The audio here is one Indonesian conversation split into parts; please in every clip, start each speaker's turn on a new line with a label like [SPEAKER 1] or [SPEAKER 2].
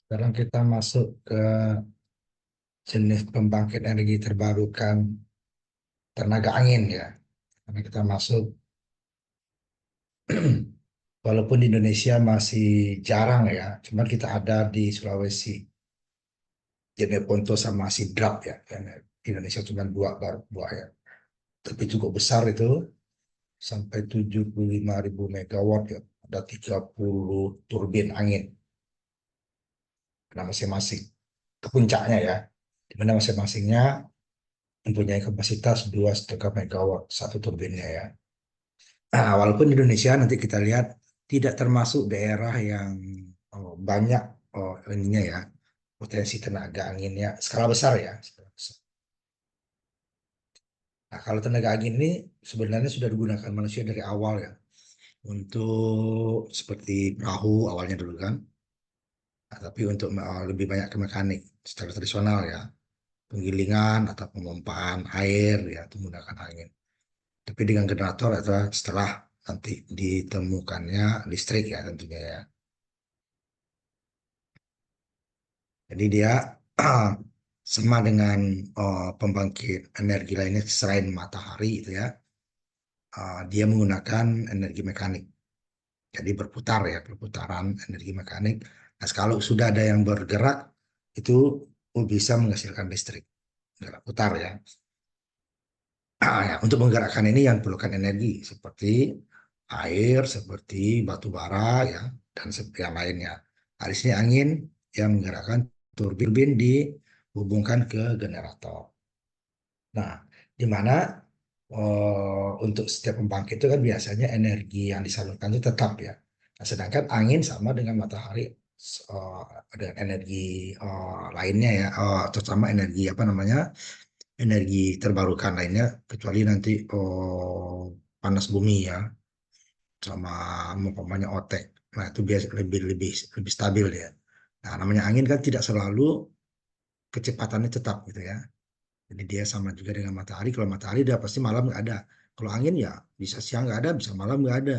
[SPEAKER 1] Sekarang kita masuk ke jenis pembangkit energi terbarukan tenaga angin ya. Karena kita masuk, walaupun di Indonesia masih jarang ya, cuman kita ada di Sulawesi, jenis Ponto sama Sidrap ya. Karena di Indonesia cuma dua baru dua ya. Tapi cukup besar itu, sampai 75.000 megawatt ya. Ada 30 turbin angin, nah masing-masing. Ke puncaknya ya, di mana masing-masingnya mempunyai kapasitas 2,5 megawatt satu turbinnya ya. Nah, walaupun di Indonesia nanti kita lihat tidak termasuk daerah yang banyak ininya ya, potensi tenaga anginnya skala besar ya. Skala besar. Nah, kalau tenaga angin ini sebenarnya sudah digunakan manusia dari awal ya, untuk seperti perahu awalnya dulu kan. Nah, tapi untuk lebih banyak ke mekanik secara tradisional ya, penggilingan atau pemompaan air ya, itu menggunakan angin. Tapi dengan generator adalah setelah nanti ditemukannya listrik ya tentunya ya. Jadi dia sama dengan pembangkit energi lainnya selain matahari itu ya, dia menggunakan energi mekanik. Jadi berputar ya, perputaran energi mekanik. Nah, kalau sudah ada yang bergerak itu bisa menghasilkan listrik, gerak putar ya. Ya, untuk menggerakkan ini yang perlukan energi seperti air, seperti batu bara ya, dan seperti yang lainnya. Nah, di sini angin yang menggerakkan turbin dihubungkan ke generator. Nah, di mana untuk setiap pembangkit itu kan biasanya energi yang disalurkan itu tetap ya. Nah, sedangkan angin sama dengan matahari, eh, dengan energi lainnya ya, terutama energi apa namanya, energi terbarukan lainnya, kecuali nanti panas bumi ya, sama umpamanya OTEK. Nah, itu biasa lebih lebih lebih stabil ya. Nah, namanya angin kan tidak selalu kecepatannya tetap gitu ya. Jadi dia sama juga dengan matahari. Kalau matahari dia pasti malam nggak ada. Kalau angin ya bisa siang nggak ada, bisa malam nggak ada.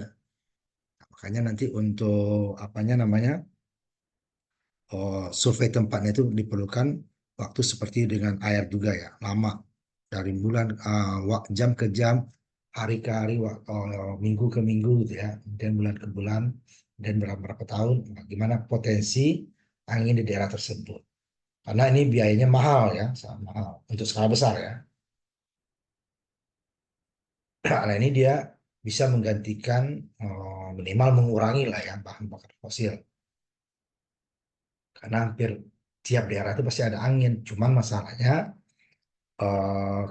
[SPEAKER 1] Nah, makanya nanti untuk apanya namanya, survei tempatnya itu diperlukan waktu seperti dengan air juga ya, lama, dari bulan, jam ke jam, hari ke hari, minggu ke minggu gitu ya, dan bulan ke bulan, dan berapa berapa tahun. Bagaimana potensi angin di daerah tersebut? Karena ini biayanya mahal ya, sangat mahal untuk skala besar ya. Nah, ini dia bisa menggantikan, minimal mengurangi lah ya bahan bakar fosil. Karena hampir tiap daerah itu pasti ada angin. Cuman masalahnya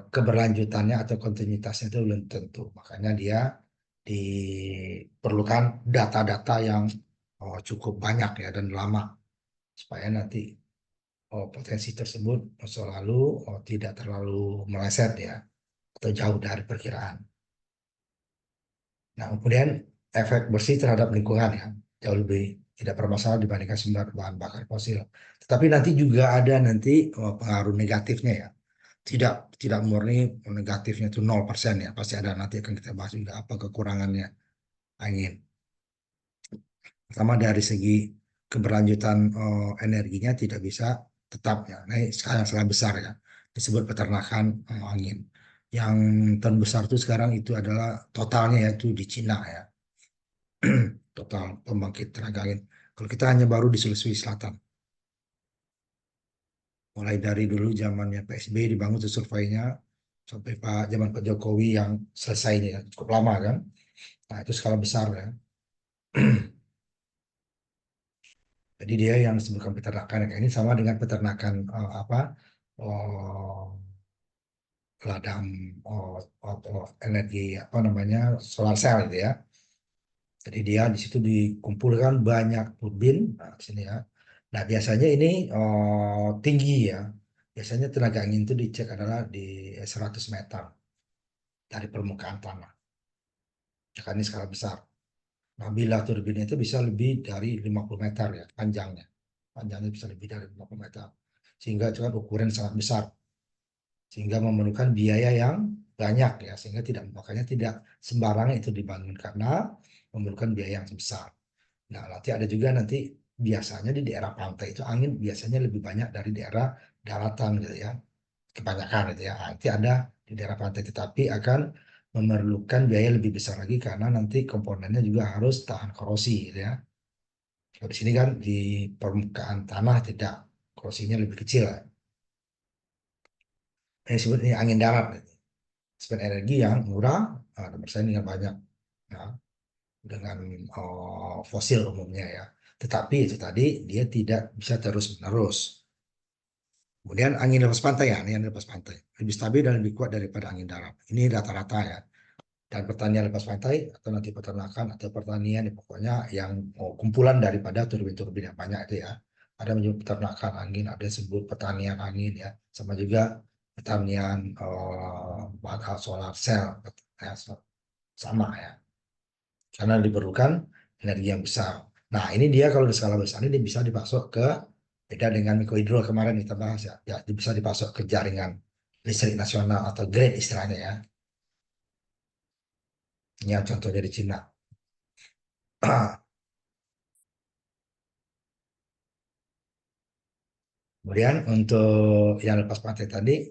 [SPEAKER 1] keberlanjutannya atau kontinuitasnya itu belum tentu. Makanya dia diperlukan data-data yang cukup banyak ya dan lama, supaya nanti potensi tersebut selalu tidak terlalu meleset ya, atau jauh dari perkiraan. Nah, kemudian efek bersih terhadap lingkungan ya, jauh lebih tidak bermasalah dibandingkan sumber bahan bakar fosil. Tetapi nanti juga ada nanti pengaruh negatifnya ya. Tidak tidak murni negatifnya itu 0% ya. Pasti ada, nanti akan kita bahas juga apa kekurangannya angin. Pertama dari segi keberlanjutan energinya tidak bisa tetap ya. Nah, sekarang skala besar ya. Disebut peternakan angin. Yang terbesar itu sekarang itu adalah totalnya yaitu di Cina ya, total pembangkit tenaga angin. Kalau kita hanya baru di Sulawesi Selatan, mulai dari dulu zamannya PSB dibangun tuh surveinya, sampai zaman Pak Jokowi yang selesainya ya, cukup lama kan. Nah, itu skala besar ya. Jadi dia yang disebutkan peternakan ini sama dengan peternakan apa, oh, ladang, energi apa namanya, solar cell itu ya. Jadi dia di situ dikumpulkan banyak turbin, nah, di sini ya. Nah, biasanya ini tinggi ya. Biasanya tenaga angin itu dicek adalah di 100 meter dari permukaan tanah. Ya kan ini skala besar. Nah, bila turbin itu bisa lebih dari 50 meter ya panjangnya. Panjangnya bisa lebih dari 50 meter. Sehingga itu kan ukuran sangat besar. Sehingga memerlukan biaya yang banyak ya. Sehingga tidak, makanya tidak sembarangan itu dibangun karena memerlukan biaya yang besar. Nah, nanti ada juga nanti biasanya di daerah pantai itu angin biasanya lebih banyak dari daerah daratan gitu ya. Kebanyakan gitu ya. Nanti ada di daerah pantai tetapi akan memerlukan biaya lebih besar lagi karena nanti komponennya juga harus tahan korosi gitu ya. Kalau di sini kan di permukaan tanah tidak, korosinya lebih kecil. Ini disebut ini angin darat. Sebuah energi yang murah, bersaing dengan banyak. Nah, dengan fosil umumnya ya. Tetapi itu tadi dia tidak bisa terus-menerus. Kemudian angin lepas pantai ya, ini angin lepas pantai. Lebih stabil dan lebih kuat daripada angin darat. Ini rata-rata ya. Dan pertanian lepas pantai atau nanti peternakan atau pertanian ya, pokoknya yang kumpulan daripada turbin-turbin yang banyak itu ya. Ada menyebut peternakan angin, ada disebut pertanian angin ya. Sama juga pertanian bakal solar cell ya, sama ya. Karena diperlukan energi yang besar. Nah, ini dia kalau di skala besar ini bisa dipasok ke, beda dengan mikrohidro kemarin kita bahas ya, ya bisa dipasok ke jaringan listrik nasional atau grid istilahnya ya. Ini yang contohnya di Cina. Kemudian untuk yang lepas pantai tadi,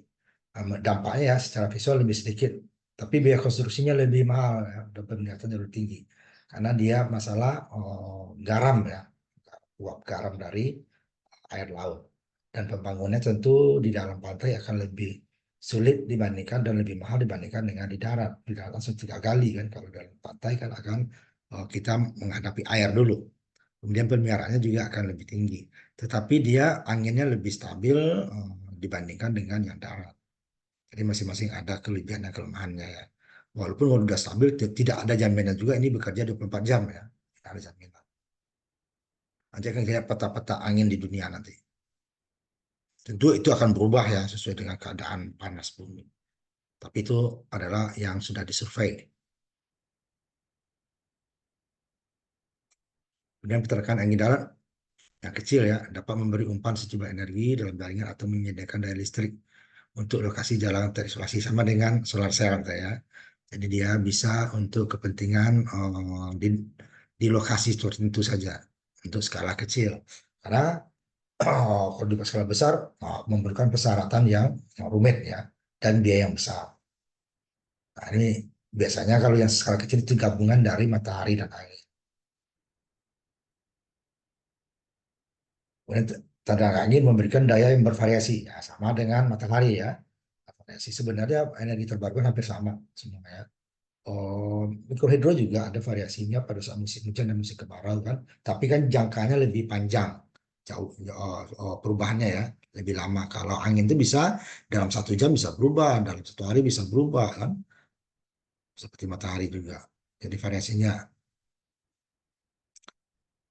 [SPEAKER 1] dampaknya ya secara visual lebih sedikit, tapi biaya konstruksinya lebih mahal ya, dan peminatannya lebih tinggi. Karena dia masalah garam ya, uap garam dari air laut. Dan pembangunannya tentu di dalam pantai akan lebih sulit dibandingkan dan lebih mahal dibandingkan dengan di darat. Di darat langsung 3 kali kan, kalau dalam pantai kan akan kita menghadapi air dulu. Kemudian pemeliharaannya juga akan lebih tinggi. Tetapi dia anginnya lebih stabil dibandingkan dengan yang darat. Jadi masing-masing ada kelebihan dan kelemahannya ya. Walaupun kalau sudah stabil, tidak ada jaminan juga ini bekerja 24 jam ya. Tidak ada jaminan. Nanti akan lihat peta-peta angin di dunia nanti. Tentu itu akan berubah ya sesuai dengan keadaan panas bumi. Tapi itu adalah yang sudah disurvei. Kemudian peternakan angin darat yang kecil ya dapat memberi umpan sejumlah energi dalam jaringan atau menyediakan daya listrik untuk lokasi jalan terisolasi sama dengan solar cell ya. Jadi dia bisa untuk kepentingan di lokasi tertentu saja untuk skala kecil. Karena kalau di skala besar memerlukan persyaratan yang rumit ya dan biaya yang besar. Nah, ini biasanya kalau yang skala kecil itu gabungan dari matahari dan angin. Kemudian tenaga angin memberikan daya yang bervariasi, ya, sama dengan matahari ya. Variasi sebenarnya energi terbarukan hampir sama semuanya. Mikrohidro juga ada variasinya pada saat musim hujan dan musim kemarau kan, tapi kan jangkanya lebih panjang, jauh perubahannya ya lebih lama. Kalau angin itu bisa dalam 1 jam bisa berubah, dalam 1 hari bisa berubah kan, seperti matahari juga. Jadi variasinya.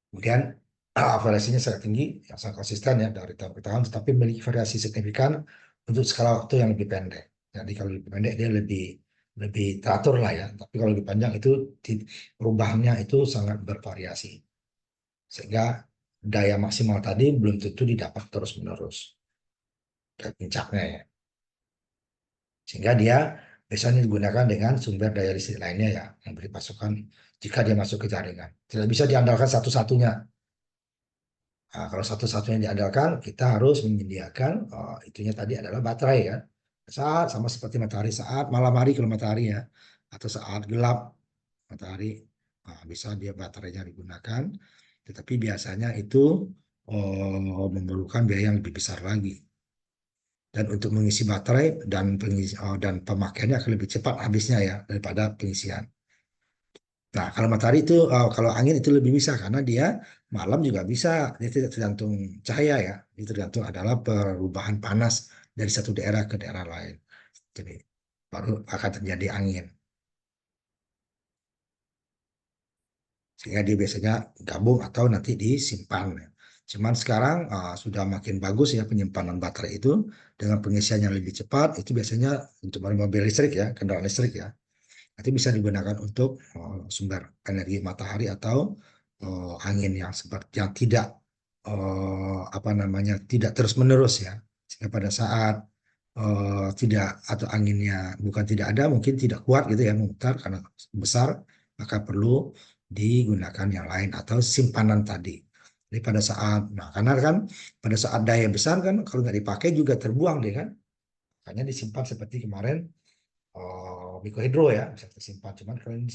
[SPEAKER 1] Kemudian variasinya sangat tinggi, yang sangat konsisten ya dari tahun ke tahun, tetapi memiliki variasi signifikan untuk skala waktu yang lebih pendek. Jadi kalau lebih pendek dia lebih lebih teratur lah ya, tapi kalau lebih panjang itu perubahannya itu sangat bervariasi. Sehingga daya maksimal tadi belum tentu didapat terus-menerus dari puncaknya ya. Sehingga dia biasanya digunakan dengan sumber daya listrik lainnya ya, yang beri pasokan jika dia masuk ke jaringan. Tidak bisa diandalkan satu-satunya. Nah, kalau satu-satunya diandalkan, kita harus menyediakan itunya tadi adalah baterai kan. Saat sama seperti matahari saat malam hari kalau matahari ya, atau saat gelap matahari, bisa dia baterainya digunakan. Tetapi biasanya itu memerlukan biaya yang lebih besar lagi. Dan untuk mengisi baterai dan pemakaiannya akan lebih cepat habisnya ya daripada pengisian. Nah, kalau matahari itu, kalau angin itu lebih bisa karena dia malam juga bisa. Dia tidak tergantung cahaya ya. Itu tergantung adalah perubahan panas dari satu daerah ke daerah lain. Jadi baru akan terjadi angin. Sehingga dia biasanya gabung atau nanti disimpan. Cuman sekarang sudah makin bagus ya penyimpanan baterai itu dengan pengisian yang lebih cepat. Itu biasanya untuk mobil listrik ya, kendaraan listrik ya. Nanti bisa digunakan untuk sumber energi matahari atau angin yang seperti yang tidak apa namanya tidak terus menerus ya, sehingga pada saat tidak atau anginnya bukan tidak ada mungkin tidak kuat gitu ya memutar karena besar, maka perlu digunakan yang lain atau simpanan tadi. Jadi pada saat, nah karena kan pada saat daya besar kan kalau nggak dipakai juga terbuang deh kan, makanya disimpan seperti kemarin mikrohidro ya bisa tersimpan. Cuman kalau ini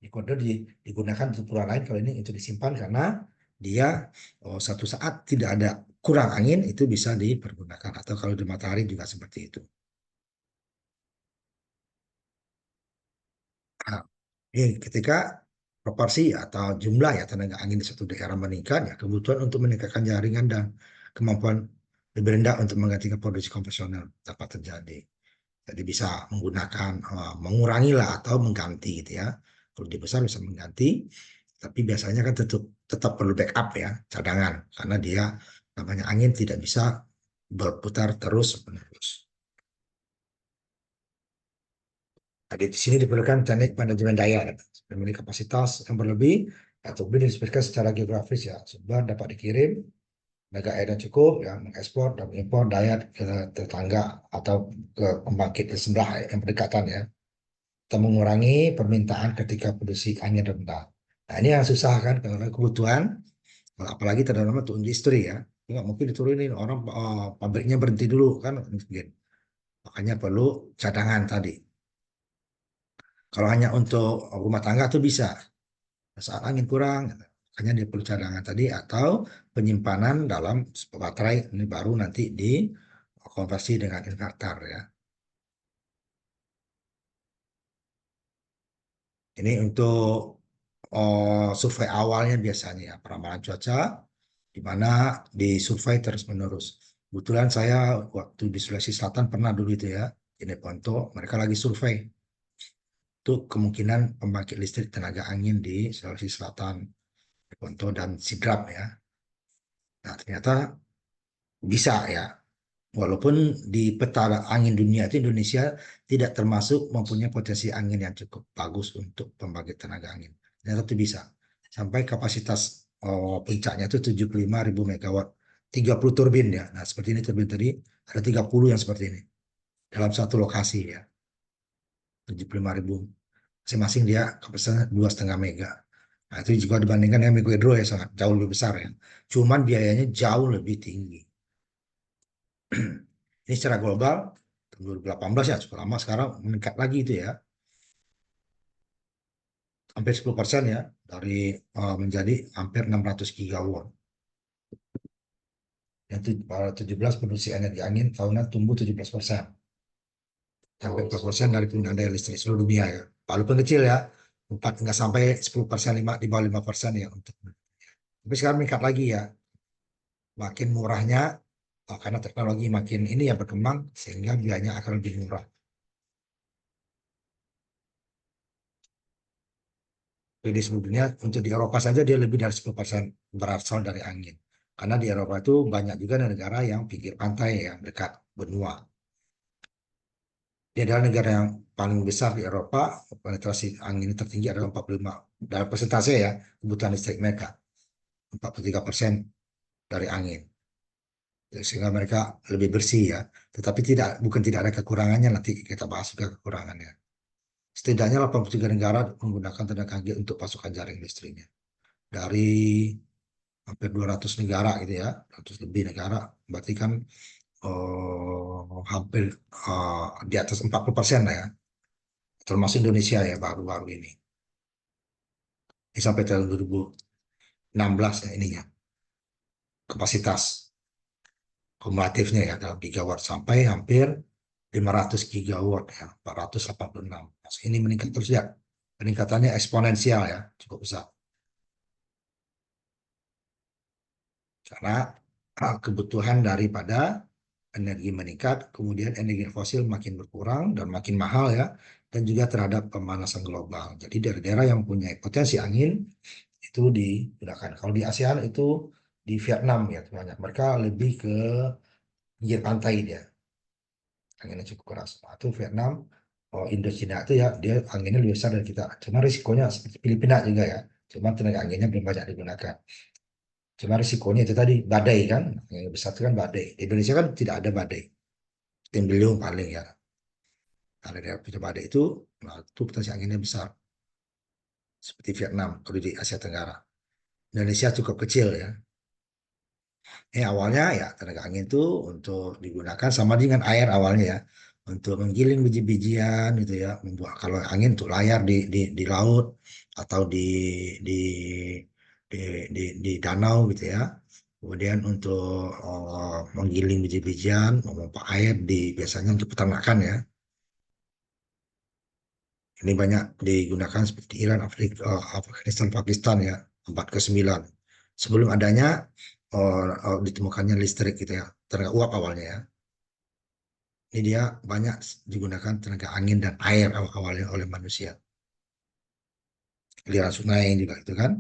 [SPEAKER 1] mikrohidro digunakan untuk keperluan lain, kalau ini untuk disimpan karena dia satu saat tidak ada kurang angin itu bisa dipergunakan atau kalau di matahari juga seperti itu. Nah, ketika proporsi atau jumlah ya tenaga angin di suatu daerah meningkat, ya kebutuhan untuk meningkatkan jaringan dan kemampuan lebih rendah untuk menggantikan produksi konvensional dapat terjadi. Jadi bisa menggunakan, mengurangi lah atau mengganti gitu ya. Kalau dia besar bisa mengganti, tapi biasanya kan tetap tetap perlu backup ya, cadangan, karena dia namanya angin tidak bisa berputar terus menerus. Jadi di sini diperlukan teknik manajemen daya, memiliki kapasitas yang berlebih atau lebih disebutkan secara geografis ya, sumber dapat dikirim, tenaga air yang cukup, yang mengekspor dan mengimpor daya ke tetangga atau ke pembangkit di sebelah yang berdekatan ya, atau mengurangi permintaan ketika produksi angin rendah. Nah ini yang susah kan, karena kebutuhan, apalagi terutama untuk industri ya, nggak mungkin diturunin orang, pabriknya berhenti dulu kan mungkin. Makanya perlu cadangan tadi. Kalau hanya untuk rumah tangga tuh bisa saat angin kurang, makanya dia perlu cadangan tadi atau penyimpanan dalam baterai ini baru nanti dikonversi dengan inverter ya. Ini untuk survei awalnya biasanya ya, peramalan cuaca di mana disurvei terus-menerus. Kebetulan saya waktu di Sulawesi Selatan pernah dulu itu ya, di Neponto, mereka lagi survei untuk kemungkinan pembangkit listrik tenaga angin di Sulawesi Selatan, Neponto dan Sidrap ya. Nah, ternyata bisa ya. Walaupun di peta angin dunia itu Indonesia tidak termasuk mempunyai potensi angin yang cukup bagus untuk pembangkit tenaga angin. Ternyata itu bisa. Sampai kapasitas puncaknya itu 75.000 megawatt. 30 turbin ya. Nah, seperti ini turbin tadi ada 30 yang seperti ini dalam satu lokasi ya. 75.000. Masing-masing dia kapasitasnya 2,5 mega. Nah, itu juga dibandingkan dengan mikrohidro ya sangat jauh lebih besar ya. Cuman biayanya jauh lebih tinggi. Ini secara global tahun 2018 ya cukup lama, sekarang meningkat lagi itu ya, hampir 10% ya, dari menjadi hampir 600 gigawatt. Yang 17 produksi energi angin tahunan tumbuh 17%, sampai 4% dari penggunaan daya listrik seluruh dunia ya. Walaupun kecil ya, 4 nggak sampai 10%, di bawah 5% ya untuk. Tapi sekarang meningkat lagi ya, makin murahnya, karena teknologi makin ini ya berkembang sehingga biayanya akan lebih murah. Jadi sebetulnya untuk di Eropa saja dia lebih dari 10% berasal dari angin. Karena di Eropa itu banyak juga negara yang pinggir pantai yang dekat benua. Dia adalah negara yang paling besar di Eropa, penetrasi angin tertinggi adalah 45 dalam persentase ya, kebutuhan listrik mereka 43% dari angin. Sehingga mereka lebih bersih ya. Tetapi bukan tidak ada kekurangannya, nanti kita bahas juga kekurangannya. Setidaknya 83 negara menggunakan tenaga angin untuk pasokan jaring listriknya. Dari hampir 200 negara gitu ya, 200 lebih negara, berarti kan hampir di atas 40% lah ya, termasuk Indonesia ya baru-baru ini. Ini sampai tahun 2016 ya ininya, kapasitas kumulatifnya ya dalam gigawatt sampai hampir 500 gigawatt ya, 486. Ini meningkat terus ya, peningkatannya eksponensial ya, cukup besar. Karena kebutuhan daripada energi meningkat, kemudian energi fosil makin berkurang dan makin mahal ya, dan juga terhadap pemanasan global. Jadi daerah-daerah yang punya potensi angin itu digunakan. Kalau di ASEAN itu di Vietnam ya banyak. Mereka lebih ke pinggir pantai dia, anginnya cukup keras. Nah, itu Vietnam, Indochina itu ya dia anginnya lebih besar dari kita. Cuma risikonya seperti Filipina juga ya. Cuma tenaga anginnya belum banyak digunakan. Cuma risikonya itu tadi badai kan, yang besar itu kan badai. Di Indonesia kan tidak ada badai, tim beliung paling ya. Kalau daerah puncak badai itu, nah, itu potensi anginnya besar. seperti Vietnam kalau di Asia Tenggara. Indonesia cukup kecil ya. Awalnya ya tenaga angin itu untuk digunakan sama dengan air awalnya ya, untuk menggiling biji-bijian gitu ya, membuat kalau angin untuk layar di laut atau di di di danau gitu ya. Kemudian untuk menggiling biji-bijian, memompa air di biasanya untuk peternakan ya. Ini banyak digunakan seperti Iran, Afrika, Afghanistan, Pakistan ya, abad ke-9. Sebelum adanya ditemukannya listrik gitu ya, tenaga uap awalnya ya. Ini dia banyak digunakan tenaga angin dan air awalnya oleh manusia. Aliran sungai juga itu kan,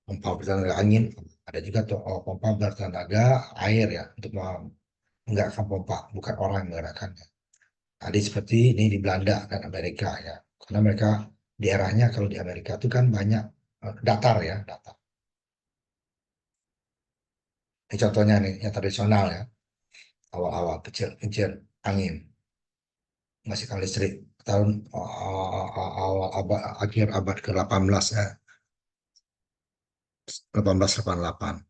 [SPEAKER 1] pompa bertenaga angin. Ada juga tuh pompa bertenaga air ya, untuk menggerakkan pompa, bukan orang yang menggerakkannya. Ada seperti ini di Belanda dan Amerika ya. Karena mereka daerahnya kalau di Amerika itu kan banyak datar ya, datar. Ini contohnya nih, yang tradisional ya, awal-awal kecil-kecil angin, menghasilkan listrik tahun awal abad, akhir abad ke-18 ya, 1888.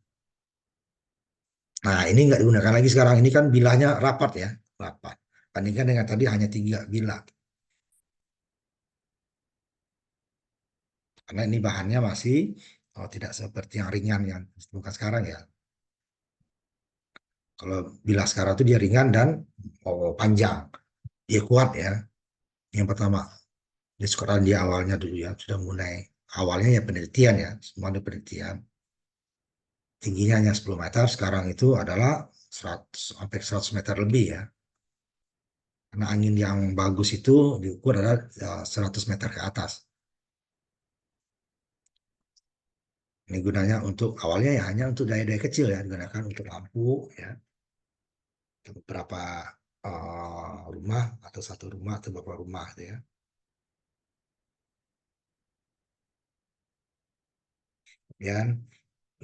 [SPEAKER 1] Nah, ini nggak digunakan lagi sekarang. Ini kan bilahnya rapat ya, rapat. Bandingkan dengan tadi hanya 3 bilah. Karena ini bahannya masih tidak seperti yang ringan yang ditemukan sekarang ya. Kalau bilah sekarang itu dia ringan dan panjang. Dia kuat ya. Yang pertama, di sekolah dia awalnya dulu ya sudah mulai awalnya ya penelitian ya, semua ada penelitian. Tingginya hanya 10 meter, sekarang itu adalah 100, hampir 100 meter lebih ya. Karena angin yang bagus itu diukur adalah 100 meter ke atas. Ini gunanya untuk awalnya ya hanya untuk daya-daya kecil ya, digunakan untuk lampu ya, untuk beberapa rumah atau satu rumah atau beberapa rumah gitu ya. Kemudian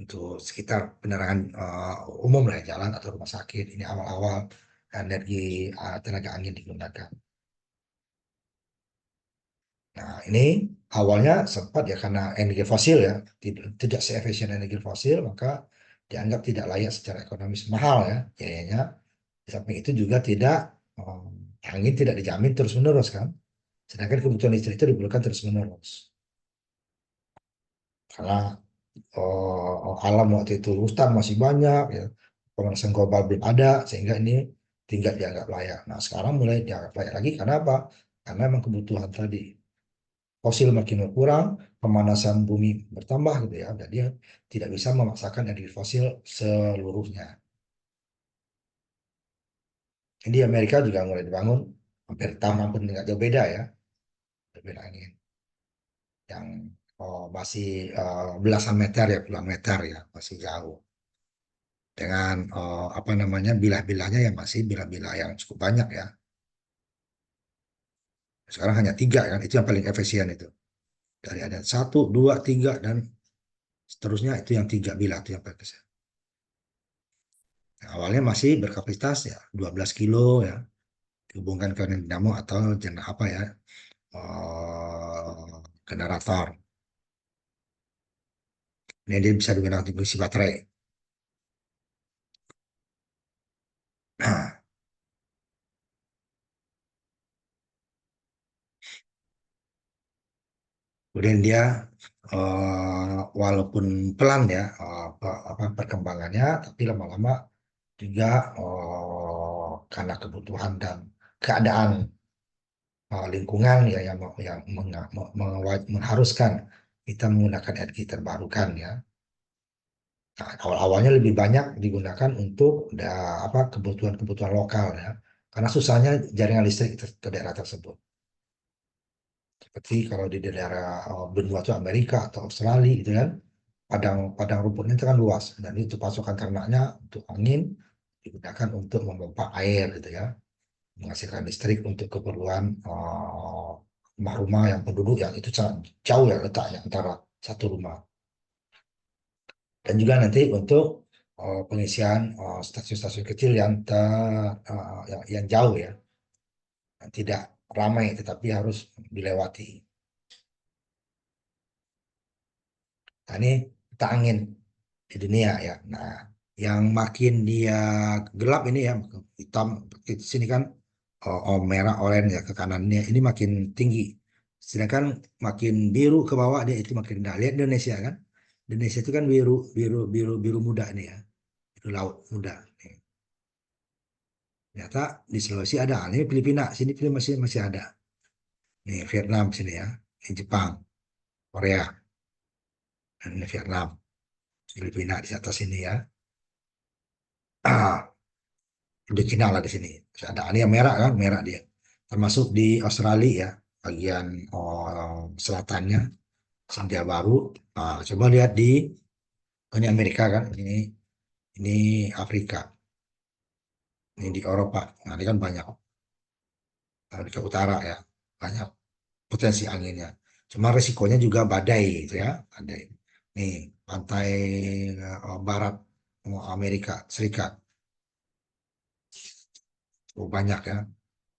[SPEAKER 1] untuk sekitar penerangan umum lah ya, jalan atau rumah sakit, ini awal-awal energi tenaga angin digunakan. Nah, ini awalnya sempat ya karena energi fosil ya, tidak seefisien energi fosil, maka dianggap tidak layak secara ekonomis, mahal ya biayanya. Di samping itu juga tidak angin tidak dijamin terus-menerus kan. Sedangkan kebutuhan listrik itu diperlukan terus-menerus. Karena alam waktu itu hutan masih banyak ya, pemanasan global belum ada, sehingga ini tidak dianggap layak. Nah, sekarang mulai dianggap layak lagi karena apa? Karena memang kebutuhan tadi fosil makin berkurang, pemanasan bumi bertambah gitu ya, jadi tidak bisa memaksakan energi fosil seluruhnya. Jadi Amerika juga mulai dibangun hampir tahun hampir nggak jauh beda ya, berbeda angin yang masih belasan meter ya, puluhan meter ya, masih jauh. Dengan apa namanya bilah-bilahnya yang masih bilah-bilah yang cukup banyak ya. Sekarang hanya 3 kan, itu yang paling efisien itu. Dari ada 1, 2, 3 dan seterusnya itu yang 3 bilah itu yang paling efisien. Nah, awalnya masih berkapasitas ya 12 kilo ya, dihubungkan ke dinamo atau apa ya, generator. Ini dia bisa digunakan untuk isi baterai. Nah, kemudian dia walaupun pelan ya apa perkembangannya, tapi lama-lama juga karena kebutuhan dan keadaan lingkungan ya yang mengharuskan kita menggunakan energi terbarukan ya. Nah, awal-awalnya lebih banyak digunakan untuk apa kebutuhan-kebutuhan lokal ya. Karena susahnya jaringan listrik ke daerah tersebut. Seperti kalau di daerah benua itu Amerika atau Australia gitu kan, padang padang rumputnya itu kan luas dan itu pasokan ternaknya untuk angin digunakan untuk memompa air gitu ya, menghasilkan listrik untuk keperluan rumah-rumah yang penduduk yang itu sangat jauh ya letaknya antara satu rumah. Dan juga nanti untuk pengisian stasiun-stasiun kecil yang jauh ya, yang tidak ramai tetapi harus dilewati. Nah, ini peta angin di dunia ya. Nah, yang makin dia gelap ini ya, hitam di sini kan, merah, oranye ya ke kanannya ini makin tinggi. Sedangkan makin biru ke bawah dia itu makin rendah. Lihat Indonesia kan. Indonesia itu kan biru biru biru biru muda nih ya. Biru laut muda. Nih. Ternyata di Sulawesi ada. Ini Filipina, sini masih masih ada. Nih Vietnam sini ya. Ini Jepang, Korea, dan ini Vietnam, Filipina di atas ini ya. Di Cina lah di sini. Masih ada. Ini yang merah kan, merah dia. Termasuk di Australia ya, bagian selatannya, Selandia Baru. Nah, coba lihat di ini Amerika kan, ini Afrika, ini di Eropa. Nah, ini kan banyak Amerika Utara ya, banyak potensi anginnya. Cuma resikonya juga badai itu ya, badai. Nih pantai barat Amerika Serikat, oh, banyak ya.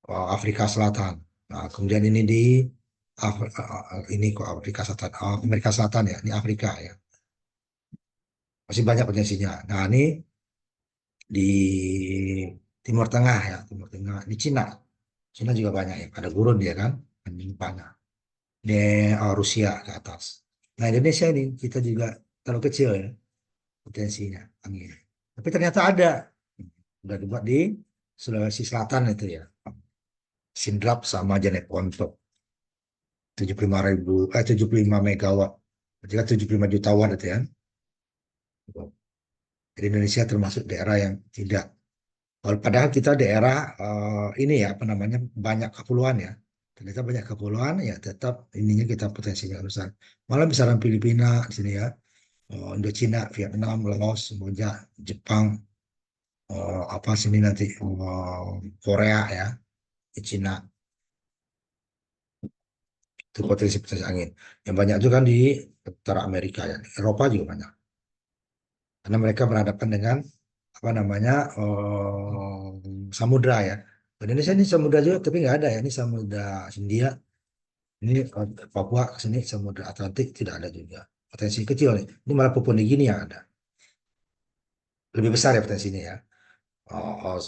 [SPEAKER 1] Afrika Selatan. Nah, kemudian ini di ini kok Afrika Selatan, Amerika Selatan ya, ini Afrika ya. Masih banyak potensinya. Nah, ini di Timur Tengah ya, Timur Tengah. Di Cina, Cina juga banyak ya. Ada gurun dia kan, banyak. Di Rusia ke atas. Nah, Indonesia ini kita juga terlalu kecil ya potensinya angin. Tapi ternyata ada. Udah dibuat di Sulawesi Selatan itu ya. Sindrap sama Janet Ponto. 75 megawatt. Berarti kan 75 juta watt itu ya. Jadi Indonesia termasuk daerah yang tidak. Padahal kita daerah ini ya apa namanya banyak kepulauan ya. Ternyata banyak kepulauan ya tetap ininya kita potensinya besar. Malah besaran Filipina di sini ya. Indochina, Vietnam, Laos, Kamboja, Jepang, apa sini nanti Korea ya, Cina itu potensi-potensi angin. Yang banyak juga kan di utara Amerika ya, Eropa juga banyak. Karena mereka berhadapan dengan apa namanya samudra ya. Indonesia ini samudra juga tapi nggak ada ya. Ini samudra Hindia, ini Papua ke sini samudra Atlantik tidak ada juga. Potensi kecil nih. Ini malah Papua Nugini yang ada. Lebih besar ya potensinya ya.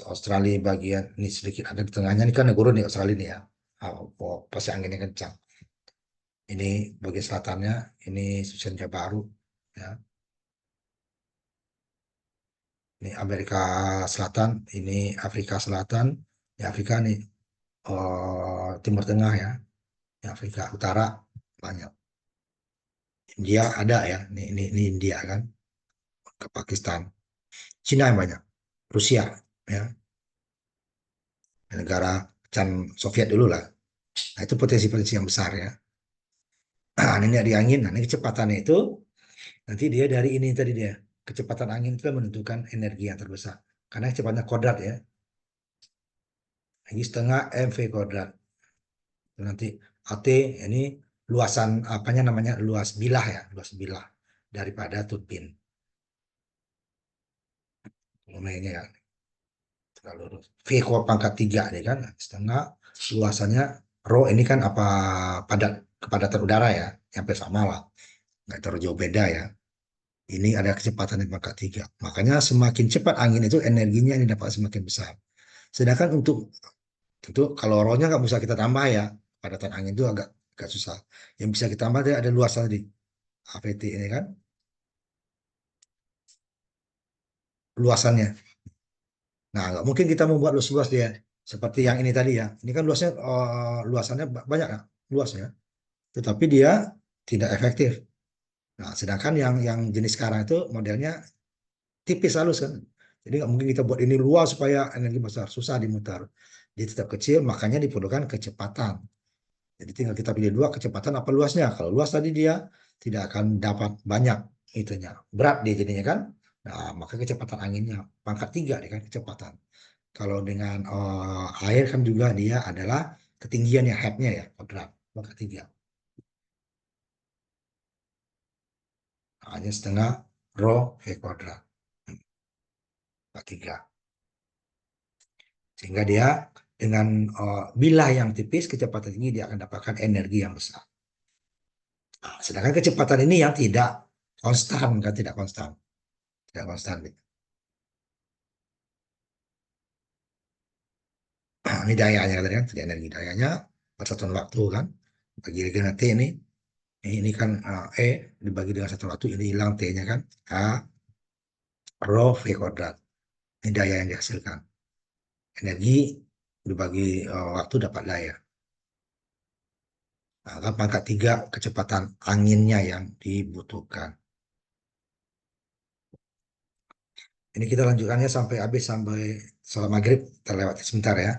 [SPEAKER 1] Australia bagian ini sedikit ada di tengahnya ini kan negara nih Australia ini ya. Pasti anginnya kencang. Ini bagian selatannya, ini Selandia Baru ya. Ini Amerika Selatan, ini Afrika Selatan, ini Afrika nih Timur Tengah ya, ini Afrika Utara banyak. India ada ya, ini India kan, ke Pakistan, Cina yang banyak, Rusia ya, negara can Soviet dulu lah. Nah itu potensi-potensi yang besar ya. Nah, ini dari angin, nah ini kecepatannya itu nanti dia dari ini tadi dia kecepatan angin itu kan menentukan energi yang terbesar. Karena kecepatnya kodrat ya, ini setengah mv kuadrat. Nanti AT ini luasan apanya namanya luas bilah ya, luas bilah daripada turbin. Volumenya ya terlalu lurus. V pangkat 3 nih kan setengah luasannya rho ini kan apa kepadatan udara ya, sampai sama lah, nggak terlalu jauh beda ya. Ini ada kecepatan yang pangkat 3. Makanya semakin cepat angin itu energinya ini dapat semakin besar. Sedangkan untuk tentu kalau rho-nya nggak bisa kita tambah ya, padatan angin itu agak susah. Yang bisa kita tambah ada luasan tadi, APT ini kan luasannya. Nah, nggak mungkin kita membuat luas-luas dia seperti yang ini tadi ya. Ini kan luasnya luasannya banyak ya, luasnya. Tetapi dia tidak efektif. Nah, sedangkan yang jenis sekarang itu modelnya tipis halus kan. Jadi nggak mungkin kita buat ini luas supaya energi besar, susah dimutar. Dia tetap kecil, makanya diperlukan kecepatan. Jadi tinggal kita pilih dua kecepatan apa luasnya. Kalau luas tadi dia tidak akan dapat banyak itunya. Berat dia jadinya kan. Nah, maka kecepatan anginnya pangkat 3 dia kan kecepatan. Kalau dengan air kan juga dia adalah ketinggian ya headnya ya kuadrat pangkat 3. Hanya setengah rho v kuadrat pangkat 3. Sehingga dia dengan bilah yang tipis kecepatan tinggi dia akan dapatkan energi yang besar. Nah, sedangkan kecepatan ini yang tidak konstan kan, tidak konstan. Ini dayanya tadi kan, tadi energi dayanya persatuan waktu kan, bagi dengan T ini kan E dibagi dengan satu waktu, ini hilang T-nya kan, A rho V kuadrat, ini daya yang dihasilkan. Energi dibagi waktu dapat daya. Nah, pangkat 3 kecepatan anginnya yang dibutuhkan. Ini kita lanjutkannya sampai habis, sampai sholat maghrib terlewat sebentar ya.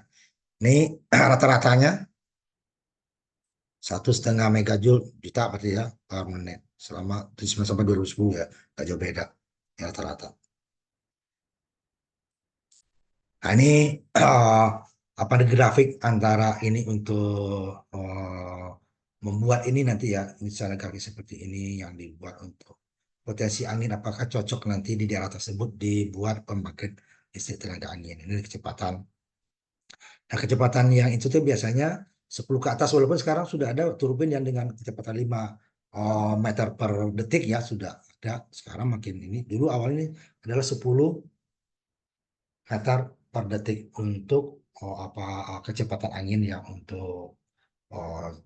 [SPEAKER 1] Ini rata-ratanya 1,5 megajoule juta berarti ya per menit selama 19 sampai 2010 ya, nggak jauh beda ya rata-rata. Nah ini apa ada grafik antara ini untuk membuat ini nanti ya, ini secara grafik seperti ini yang dibuat untuk potensi angin, apakah cocok nanti di daerah tersebut dibuat pembangkit listrik tenaga angin. Ini kecepatan. Nah, kecepatan yang itu tuh biasanya 10 ke atas, walaupun sekarang sudah ada turbin yang dengan kecepatan 5 meter per detik ya, sudah ada. Sekarang makin ini. Dulu awalnya adalah 10 meter per detik untuk kecepatan angin yang untuk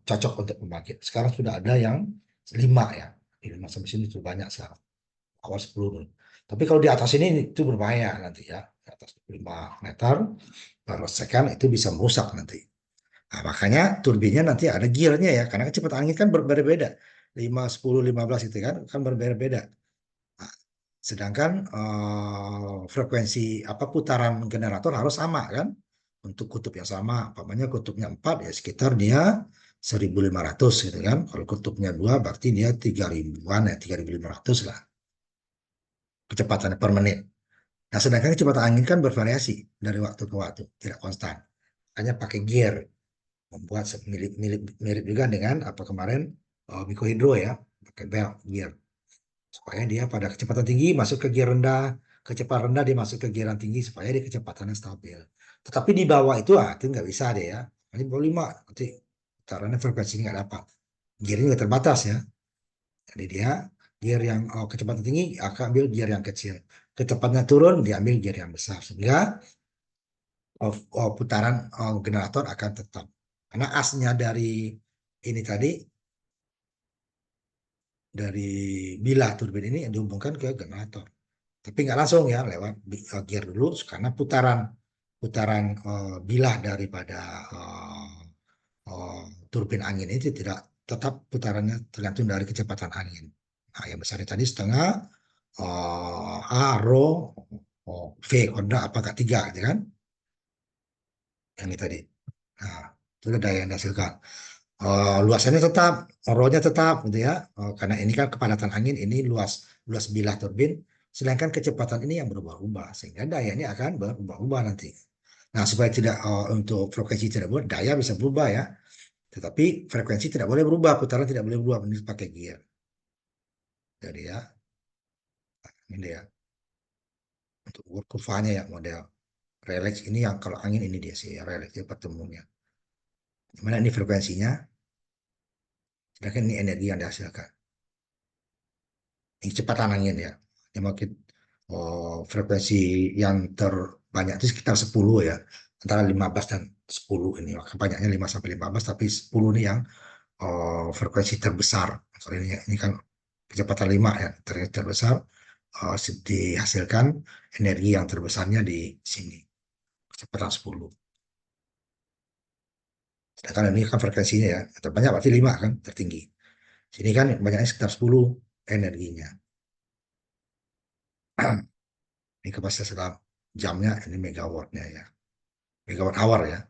[SPEAKER 1] cocok untuk pembangkit. Sekarang sudah ada yang 5 ya. 5 sampai sini sudah banyak sekarang. Awal 10 dulu. Tapi kalau di atas ini itu berbahaya nanti ya. Di atas 5 meter per second itu bisa merusak nanti. Nah, makanya turbinnya nanti ada gearnya ya, karena kecepatan angin kan berbeda-beda. 5, 10, 15 itu kan berbeda-beda. Nah, sedangkan frekuensi putaran generator harus sama kan? Untuk kutub yang sama. Umpamanya kutubnya 4 ya sekitar dia 1.500 gitu kan. Kalau kutubnya 2 berarti dia 3.000-an ya, 3.500 lah kecepatannya per menit. Nah, sedangkan kecepatan angin kan bervariasi dari waktu ke waktu, tidak konstan. Hanya pakai gear, membuat mirip juga dengan apa kemarin mikrohidro ya, pakai belt gear supaya dia pada kecepatan tinggi masuk ke gear rendah, kecepatan rendah dia masuk ke gear yang tinggi supaya dia kecepatannya stabil. Tetapi di bawah itu nggak bisa deh ya. Ini bawah 5 nanti putarannya frekuensi nggak dapat. Gearnya juga terbatas ya. Jadi dia gear yang kecepatan tinggi akan ambil gear yang kecil. Kecepatannya turun diambil gear yang besar sehingga putaran generator akan tetap. Karena asnya dari ini tadi, dari bilah turbin ini yang dihubungkan ke generator. Tapi nggak langsung ya lewat gear dulu, karena putaran putaran bilah daripada turbin angin itu tidak tetap putarannya tergantung dari kecepatan angin. Nah, yang besarnya tadi setengah A rho V kuadrat apakah 3 gitu kan? Yang ini tadi. Nah, itu daya yang dihasilkan. Luasannya tetap, rho-nya tetap gitu ya. Karena ini kan kepadatan angin, ini luas luas bilah turbin, sedangkan kecepatan ini yang berubah-ubah sehingga dayanya akan berubah-ubah nanti. Nah, supaya tidak untuk frekuensi tidak berubah, daya bisa berubah ya. Tetapi frekuensi tidak boleh berubah, putaran tidak boleh berubah, ini pakai gear. Jadi ya, ini ya untuk kurvanya ya model relax ini yang kalau angin ini dia sih relax dia pertemuannya. Gimana ini frekuensinya? Sedangkan ini energi yang dihasilkan. Ini kecepatan angin ya. Yang makin frekuensi yang terbanyak itu sekitar 10 ya. Antara 15 dan 10 ini. Banyaknya 5 sampai 15 tapi 10 ini yang frekuensi terbesar. Soalnya ini kan kecepatan 5 ya, terbesar dihasilkan energi yang terbesarnya di sini. Kecepatan 10. Sedangkan ini kan frekuensinya ya, terbanyak berarti 5 kan, tertinggi. Sini kan banyaknya sekitar 10 energinya. Ini kapasitas dalam jamnya, ini megawattnya ya. Megawatt hour ya.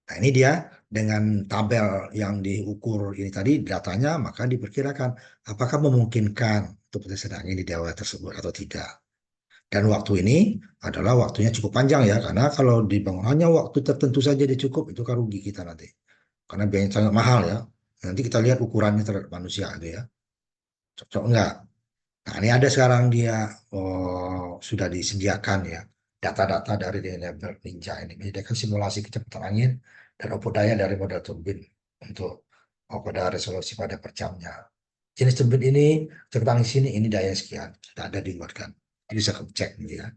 [SPEAKER 1] Nah ini dia dengan tabel yang diukur ini tadi datanya, maka diperkirakan apakah memungkinkan untuk potensi angin di daerah tersebut atau tidak. Dan waktu ini adalah waktunya cukup panjang ya, karena kalau dibangun hanya waktu tertentu saja dia cukup, itu kan rugi kita nanti. Karena biayanya sangat mahal ya. Nanti kita lihat ukurannya terhadap manusia gitu ya. Cocok enggak? Nah, ini ada sekarang dia sudah disediakan ya data-data dari Enable Ninja ini menyediakan simulasi kecepatan angin dan output daya dari model turbin untuk pada resolusi pada per jamnya. jenis turbin ini kecepatan angin sini ini daya sekian, tidak ada dibuatkan. Jadi bisa cek gitu ya.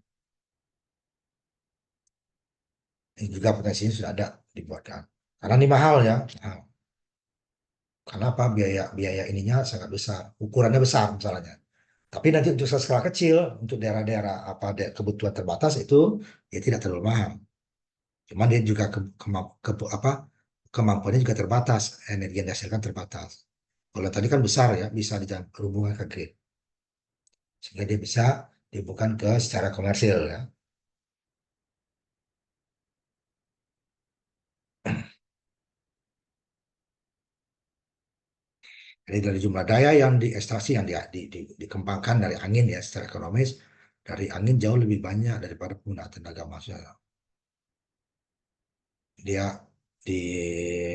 [SPEAKER 1] Ini juga potensinya sudah ada dibuatkan. Karena ini mahal ya. Nah, karena apa? Biaya biaya ininya sangat besar, ukurannya besar misalnya. Tapi nanti untuk skala kecil, untuk daerah-daerah apa kebutuhan terbatas itu ya tidak terlalu mahal. Cuman dia juga apa kemampuannya juga terbatas, energi yang dihasilkan terbatas. Kalau tadi kan besar ya, bisa berhubungan ke grid, sehingga dia bisa dibuka ke secara komersil ya. Jadi dari jumlah daya yang diekstraksi yang dikembangkan dari angin ya secara ekonomis, dari angin jauh lebih banyak daripada penggunaan tenaga manusia. Dia di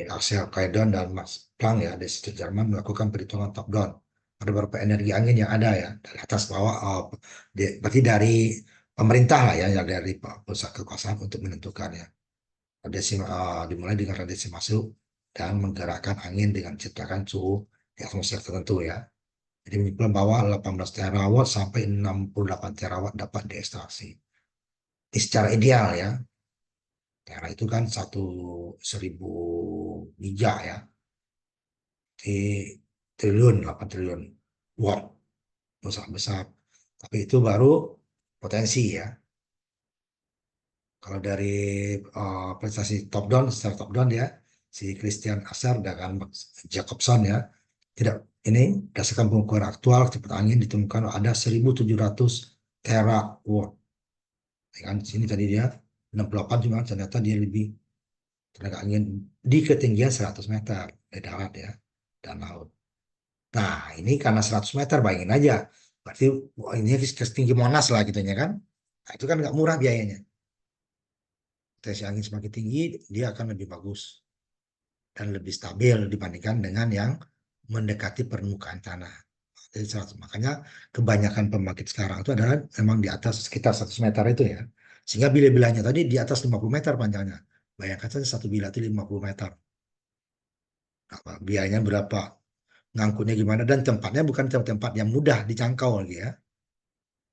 [SPEAKER 1] Axel Kaidon dan Max Planck ya di situ Jerman melakukan perhitungan top down. Ada beberapa energi angin yang ada ya dari atas bawah, berarti dari pemerintah lah ya, yang dari pusat kekuasaan untuk menentukan ya. Dimulai dengan radiasi masuk dan menggerakkan angin dengan menciptakan suhu di atmosfer tertentu ya. Jadi menyimpulkan bahwa 18 terawatt sampai 68 terawatt dapat diekstraksi. Ini secara ideal ya. Tera itu kan 1.000 giga ya. Di triliun, 8 triliun watt. Itu sangat besar. Tapi itu baru potensi ya. Kalau dari prestasi top down, secara top down ya, si Christian Asar dan Jacobson ya, tidak ini berdasarkan pengukuran aktual kecepatan angin ditemukan ada 1.700 terawatt. Ya kan, sini tadi dia 68 cuma ternyata dia lebih tenaga angin di ketinggian 100 meter dari darat ya dan laut. Nah, ini karena 100 meter, bayangin aja. Berarti wah, ini setinggi Monas lah gitu ya kan. Nah, itu kan nggak murah biayanya. Potensi angin semakin tinggi, dia akan lebih bagus dan lebih stabil dibandingkan dengan yang mendekati permukaan tanah. Jadi, makanya kebanyakan pembangkit sekarang itu adalah memang di atas sekitar 100 meter itu ya. Sehingga bila-bilanya tadi di atas 50 meter panjangnya. Bayangkan saja satu bila itu 50 meter. Apa, biayanya berapa? Ngangkutnya gimana? Dan tempatnya bukan tempat yang mudah dijangkau lagi ya.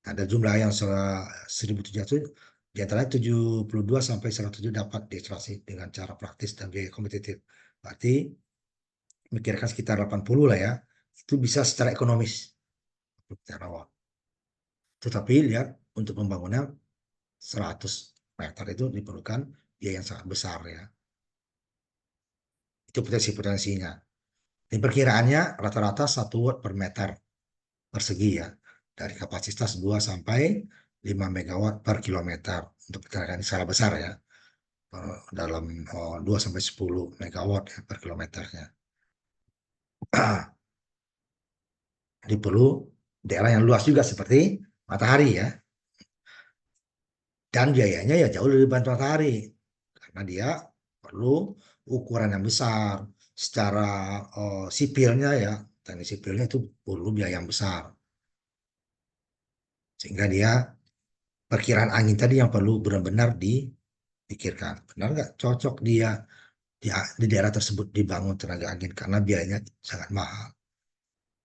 [SPEAKER 1] Ada jumlah yang 1.700, di antaranya 72 sampai 107 dapat diekstraksi dengan cara praktis dan biaya kompetitif. Berarti mikirkan sekitar 80 lah ya. Itu bisa secara ekonomis. Terawatt. Tetapi lihat untuk pembangunan 100 meter itu diperlukan biaya yang sangat besar ya. Itu potensi-potensinya. Dan perkiraannya rata-rata 1 watt per meter persegi ya. Dari kapasitas 2 sampai 5 megawatt per kilometer untuk perkiraan skala besar ya. Dalam 2 sampai 10 megawatt ya, per kilometernya. Jadi perlu daerah yang luas juga seperti matahari ya. Dan biayanya ya jauh lebih bantu matahari. Karena dia perlu ukuran yang besar. Secara sipilnya ya, teknik sipilnya itu perlu biaya yang besar. Sehingga dia perkiraan angin tadi yang perlu benar-benar dipikirkan. Benar nggak cocok dia di daerah tersebut dibangun tenaga angin karena biayanya sangat mahal.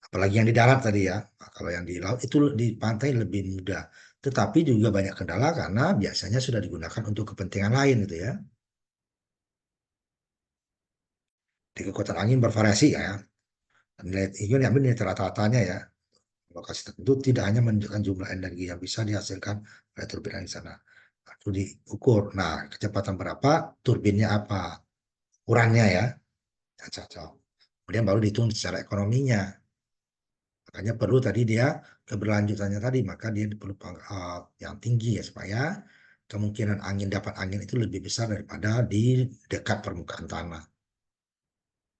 [SPEAKER 1] Apalagi yang di darat tadi ya. Nah, kalau yang di laut itu di pantai lebih mudah. Tetapi juga banyak kendala karena biasanya sudah digunakan untuk kepentingan lain gitu ya. Di kekuatan angin bervariasi ya. Nilai ini diambil nilai rata-ratanya ya. Lokasi tertentu tidak hanya menunjukkan jumlah energi yang bisa dihasilkan oleh turbin angin sana. Itu diukur. Nah, kecepatan berapa, turbinnya apa, ukurannya ya. Yang cocok. Kemudian baru dihitung secara ekonominya. Makanya perlu tadi dia keberlanjutannya tadi, maka dia perlu yang tinggi ya supaya kemungkinan angin dapat angin itu lebih besar daripada di dekat permukaan tanah.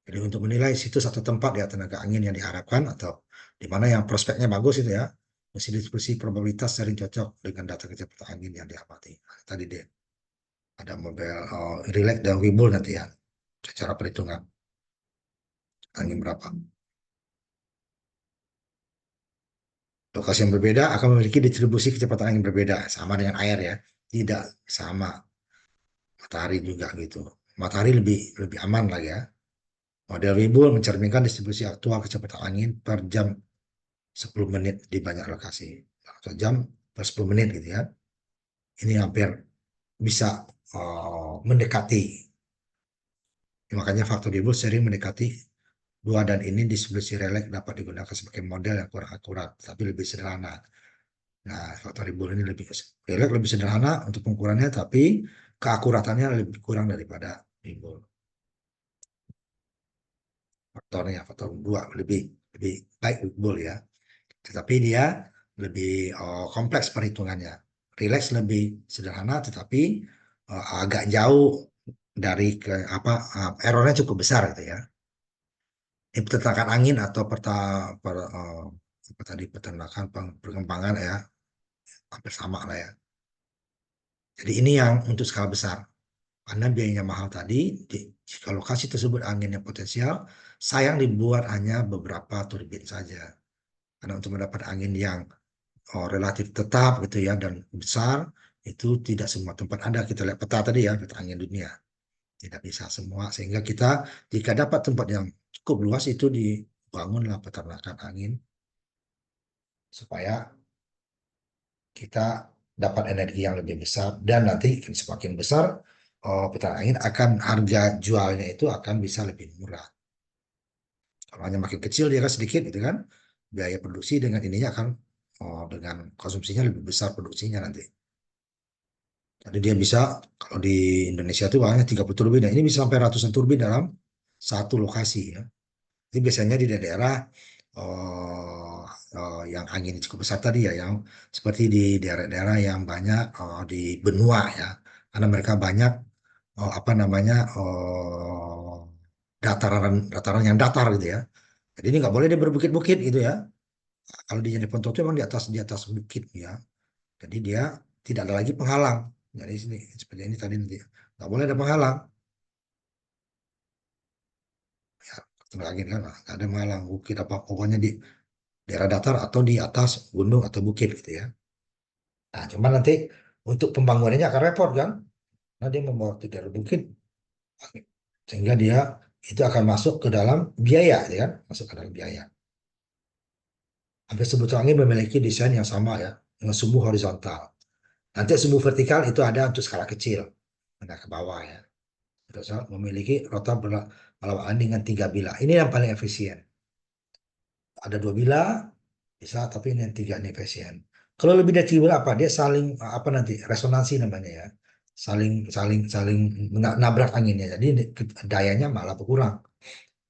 [SPEAKER 1] Jadi untuk menilai situs atau tempat ya tenaga angin yang diharapkan atau di mana yang prospeknya bagus itu ya, mesti diskusi probabilitas sering cocok dengan data kecepatan angin yang diamati. Nah, tadi dia ada model relax dan Weibull nanti ya, secara perhitungan angin berapa. Lokasi yang berbeda akan memiliki distribusi kecepatan angin berbeda, sama dengan air ya. Tidak sama matahari juga gitu. Matahari lebih lebih aman lah ya. Model Webull mencerminkan distribusi aktual kecepatan angin per jam 10 menit di banyak lokasi. Atau jam per 10 menit gitu ya. Ini hampir bisa mendekati. Makanya faktor Webull sering mendekati dua dan ini distribusi relek dapat digunakan sebagai model yang kurang akurat, tapi lebih sederhana. Nah, faktor Webull ini relek lebih sederhana untuk pengukurannya, tapi keakuratannya lebih kurang daripada Webull. Faktor dua lebih lebih baik Webull ya. Tetapi dia lebih kompleks perhitungannya. Relax lebih sederhana, tetapi agak jauh dari ke apa errornya cukup besar gitu ya. Ini pertanakan angin atau apa tadi peternakan perkembangan ya hampir sama lah ya. Jadi ini yang untuk skala besar. Karena biayanya mahal tadi, jika lokasi tersebut anginnya potensial, sayang dibuat hanya beberapa turbin saja. Karena untuk mendapat angin yang relatif tetap gitu ya dan besar itu tidak semua tempat ada. Kita lihat peta tadi ya, peta angin dunia, tidak bisa semua, sehingga kita jika dapat tempat yang cukup luas itu dibangunlah peternakan angin supaya kita dapat energi yang lebih besar, dan nanti semakin besar peternakan angin akan harga jualnya itu akan bisa lebih murah. Kalau hanya makin kecil dia kan sedikit gitu kan, biaya produksi dengan ininya akan dengan konsumsinya lebih besar produksinya nanti. Jadi dia bisa, kalau di Indonesia itu banyak 30 turbin, nah ini bisa sampai ratusan turbin dalam satu lokasi ya. Ini biasanya di daerah yang angin cukup besar tadi ya, yang seperti di daerah-daerah yang banyak di benua ya, karena mereka banyak apa namanya dataran dataran yang datar gitu ya. Jadi ini nggak boleh dia berbukit-bukit gitu ya. Kalau di Ponto itu memang di atas bukit ya. Jadi dia tidak ada lagi penghalang. Jadi sini seperti ini tadi nanti nggak boleh ada penghalang. Ya, lagi kan nggak ada penghalang bukit apa pokoknya di daerah datar atau di atas gunung atau bukit gitu ya. Nah, cuman nanti untuk pembangunannya akan repot kan? Nah, dia membawa ke daerah bukit sehingga dia itu akan masuk ke dalam biaya, ya kan? Masuk ke dalam biaya. Hampir sebetulnya angin memiliki desain yang sama ya, dengan sumbu horizontal. Nanti sumbu vertikal itu ada untuk skala kecil, ada ke bawah ya. Terus memiliki rotor berlawanan dengan 3 bilah. Ini yang paling efisien. Ada 2 bilah, bisa, tapi ini yang 3 ini efisien. Kalau lebih dari 3 bilah apa? Dia saling apa nanti resonansi namanya ya. Saling saling saling nabrak anginnya. Jadi dayanya malah berkurang.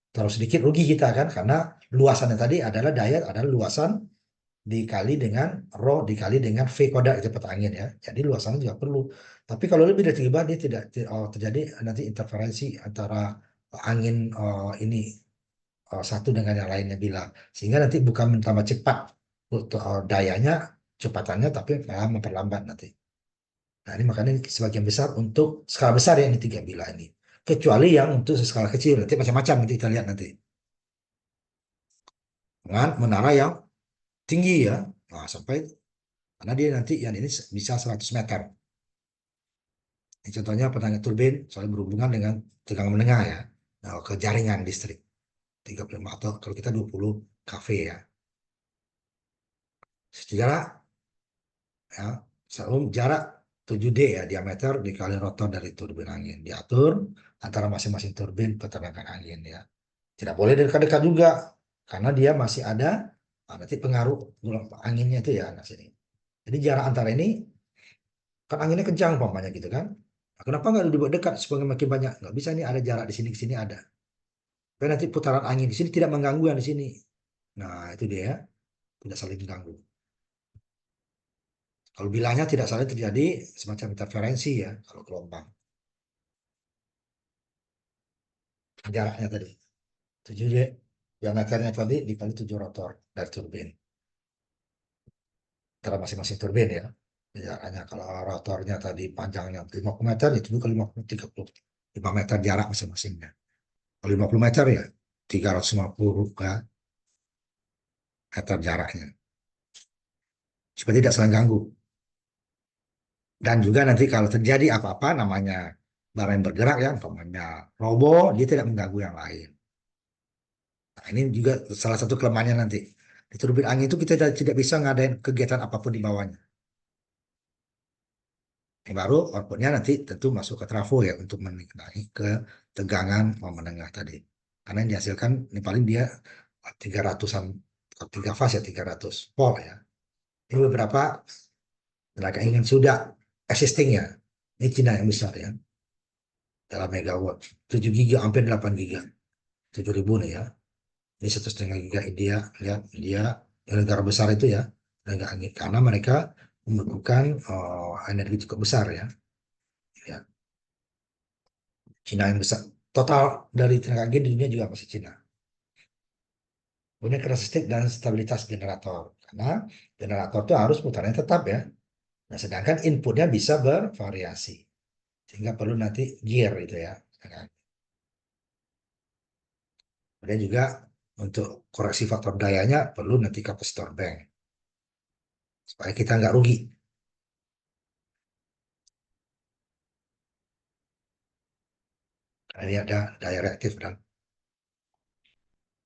[SPEAKER 1] Terus sedikit rugi kita kan, karena luasannya tadi adalah daya adalah luasan dikali dengan rho dikali dengan V kodak kecepatan angin ya. Jadi luasannya juga perlu. Tapi kalau lebih dari 3 bar dia tidak terjadi nanti interferensi antara angin ini satu dengan yang lainnya bila, sehingga nanti bukan tambah cepat untuk dayanya cepatannya, tapi malah memperlambat nanti. Nah ini makanya sebagian besar untuk skala besar ya ini 3 bilah ini. Kecuali yang untuk skala kecil nanti macam-macam nanti kita lihat nanti. Dengan menara yang tinggi ya, nah, sampai karena dia nanti yang ini bisa 100 meter. Ini contohnya pertanyaan turbin soalnya berhubungan dengan tegangan menengah ya. Nah, ke jaringan listrik 35 atau kalau kita 20 kV ya. Secara ya, selalu jarak 7D ya diameter dikali rotor dari turbin angin. Diatur antara masing-masing turbin peternakan angin ya. Tidak boleh dekat-dekat juga karena dia masih ada nanti pengaruh anginnya itu ya nah sini. Jadi jarak antara ini kan anginnya kencang umpamanya gitu kan. Nah, kenapa nggak dibuat dekat supaya makin banyak? Nggak bisa nih ada jarak di sini ke sini ada. Supaya nanti putaran angin di sini tidak mengganggu yang di sini. Nah itu dia tidak saling mengganggu. Kalau bilahnya tidak saling terjadi semacam interferensi ya kalau gelombang. Jaraknya tadi 7D diameternya tadi dikali 7 rotor dari turbin. Antara masing-masing turbin ya. Jaraknya kalau rotornya tadi panjangnya 50 meter itu kali 50 35 meter jarak masing-masingnya. Kalau 50 meter ya 350 meter jaraknya. Supaya tidak saling ganggu. Dan juga nanti kalau terjadi apa-apa namanya barang yang bergerak ya, umpamanya roboh, dia tidak mengganggu yang lain. Nah, ini juga salah satu kelemahannya nanti. Di turbin angin itu kita tidak bisa ngadain kegiatan apapun di bawahnya. Yang baru outputnya nanti tentu masuk ke trafo ya untuk menaik ke tegangan menengah tadi. Karena yang dihasilkan ini paling dia 300-an, 3 fase ya 300 volt ya. Ini beberapa tenaga angin sudah existing ya. Ini Cina yang besar ya. Dalam megawatt. 7 giga hampir 8 giga. 7.000 nih ya. Ini 1,5 giga India. Lihat India negara besar itu ya. Tenaga angin. Karena mereka membutuhkan energi cukup besar ya. Ya, Cina yang besar. Total dari tenaga angin di dunia juga masih Cina. Punya karakteristik dan stabilitas generator. Karena generator itu harus putarannya tetap ya. Nah, sedangkan inputnya bisa bervariasi. Sehingga perlu nanti gear itu ya. Kemudian juga untuk koreksi faktor dayanya perlu nanti kapasitor bank. Supaya kita nggak rugi. Karena ini ada daya reaktif dan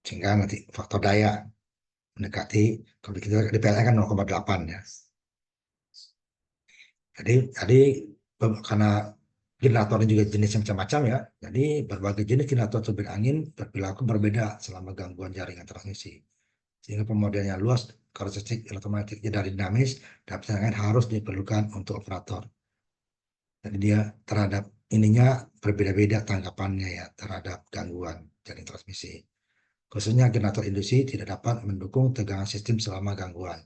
[SPEAKER 1] sehingga nanti faktor daya mendekati, kalau kita di PLN kan 0,8 ya. Jadi karena generatornya juga jenisnya macam-macam ya. Jadi berbagai jenis generator turbin angin berperilaku berbeda selama gangguan jaringan transmisi. Sehingga pemodelannya luas, karakteristik elektromagnetiknya dari dinamis, dan persaingan harus diperlukan untuk operator. Jadi dia terhadap ininya berbeda-beda tanggapannya ya terhadap gangguan jaringan transmisi. Khususnya generator induksi tidak dapat mendukung tegangan sistem selama gangguan.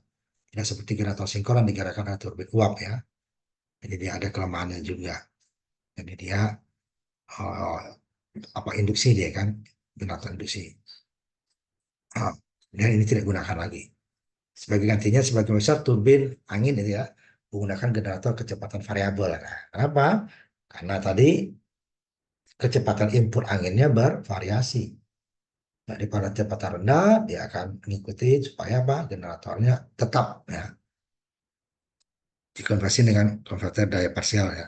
[SPEAKER 1] Tidak seperti generator sinkron digerakkan oleh turbin uap ya. Jadi dia ada kelemahannya juga. Jadi dia uh, apa induksi dia kan generator induksi. Uh, dan ini tidak digunakan lagi. Sebagai gantinya sebagai besar turbin angin itu ya menggunakan generator kecepatan variabel. Nah, kenapa? Karena tadi kecepatan input anginnya bervariasi. Nah, di pada kecepatan rendah dia akan mengikuti supaya apa? Generatornya tetap ya dikonversi dengan konverter daya parsial ya.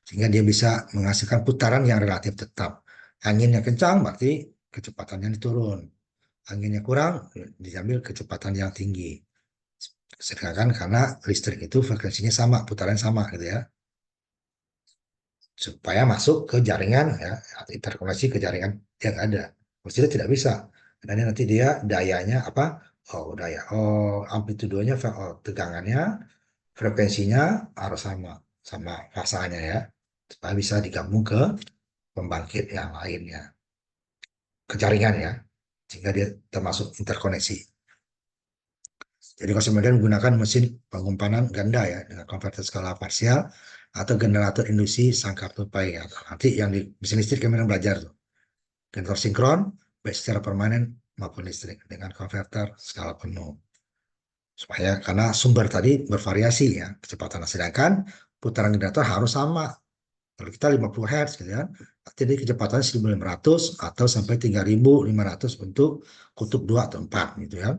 [SPEAKER 1] Sehingga dia bisa menghasilkan putaran yang relatif tetap. Anginnya kencang berarti kecepatannya diturun. Anginnya kurang diambil kecepatan yang tinggi. Sedangkan karena listrik itu frekuensinya sama, putaran sama gitu ya. Supaya masuk ke jaringan ya, atau interkoneksi ke jaringan yang ada. Mestinya tidak bisa. Karena nanti dia dayanya apa? Oh, daya. Oh, amplitudonya, oh, tegangannya, frekuensinya harus sama sama fasanya ya. Supaya bisa digabung ke pembangkit yang lainnya, ke jaringan ya. Sehingga dia termasuk interkoneksi. Jadi kemudian menggunakan mesin pengumpanan ganda ya dengan konverter skala parsial atau generator induksi sangkar tupai ya. Nanti yang di mesin listrik kami belajar tuh. Generator sinkron baik secara permanen maupun listrik dengan konverter skala penuh. Supaya karena sumber tadi bervariasi ya kecepatan. Sedangkan putaran generator harus sama. Kalau kita 50 Hz gitu ya, jadi kecepatan 1.500 atau sampai 3.500 untuk kutub 2 atau 4 gitu ya.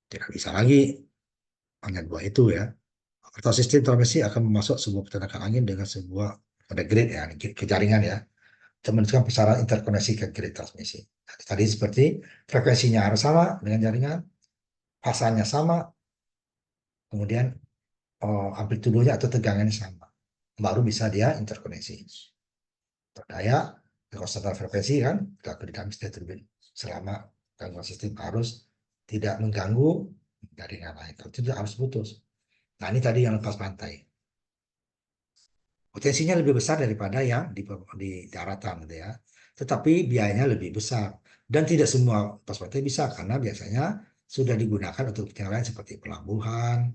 [SPEAKER 1] Tidak bisa lagi hanya dua itu ya. Atau sistem transmisi akan memasuk sebuah pertenakan angin dengan sebuah pada grid ya, ke jaringan ya. Menentukan besaran interkoneksi ke grid transmisi. Tadi seperti frekuensinya harus sama dengan jaringan, fasanya sama, kemudian amplitudonya atau tegangannya sama. Baru bisa dia interkoneksi. Berdaya, konstantan frekuensi kan, gak dinamis dari turbin. Selama gangguan sistem harus tidak mengganggu jaringan lain. Kalau tidak harus putus. Nah ini tadi yang lepas pantai. Potensinya lebih besar daripada yang di daratan gitu ya. Tetapi biayanya lebih besar. Dan tidak semua pos pantai bisa karena biasanya sudah digunakan untuk yang lain seperti pelabuhan,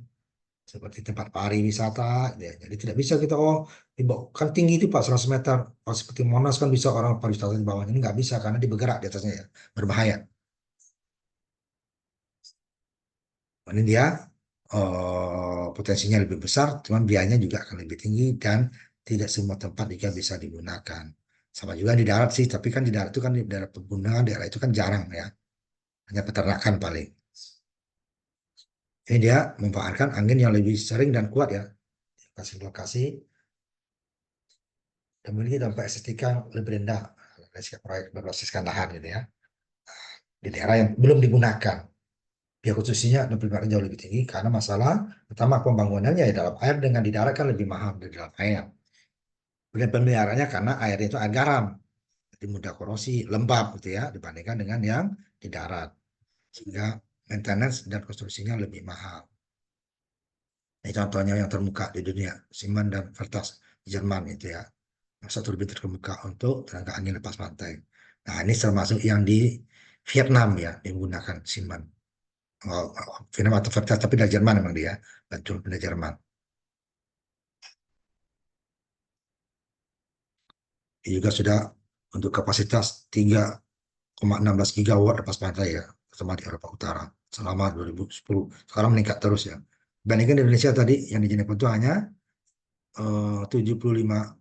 [SPEAKER 1] seperti tempat pariwisata. Ya. Jadi tidak bisa kita kan tinggi itu Pak 100 meter. Kalau seperti Monas kan bisa orang pariwisata di bawahnya ini nggak bisa karena dia bergerak di atasnya ya, berbahaya. Ini dia potensinya lebih besar, cuman biayanya juga akan lebih tinggi dan tidak semua tempat juga bisa digunakan. Sama juga di darat sih, tapi kan di darat itu kan di daerah pegunungan, daerah itu kan jarang ya, hanya peternakan paling. Ini dia memanfaatkan angin yang lebih sering dan kuat ya, lokasi-lokasi dan memiliki dampak estetika lebih rendah dari proyek berbasiskan lahan gitu ya. di daerah yang belum digunakan. Biaya konstruksinya 65 jauh lebih tinggi karena masalah pertama pembangunannya ya dalam air dengan di darat kan lebih mahal dari dalam air. Kemudian pemeliharaannya karena airnya itu air garam, jadi mudah korosi, lembab gitu ya dibandingkan dengan yang di darat. Sehingga maintenance dan konstruksinya lebih mahal. Ini contohnya yang termuka di dunia, Siemens dan Vertas di Jerman itu ya. Satu lebih terkemuka untuk tenaga angin lepas pantai. Nah, ini termasuk yang di Vietnam ya, yang menggunakan Siemens. Vietnam atau Vertas, tapi dari Jerman memang dia. Betul, dari Jerman. Dia juga sudah untuk kapasitas 3,16 gigawatt lepas pantai ya, terutama di Eropa Utara selama 2010. Sekarang meningkat terus ya. Bandingkan di Indonesia tadi yang di Jeneponto itu hanya 75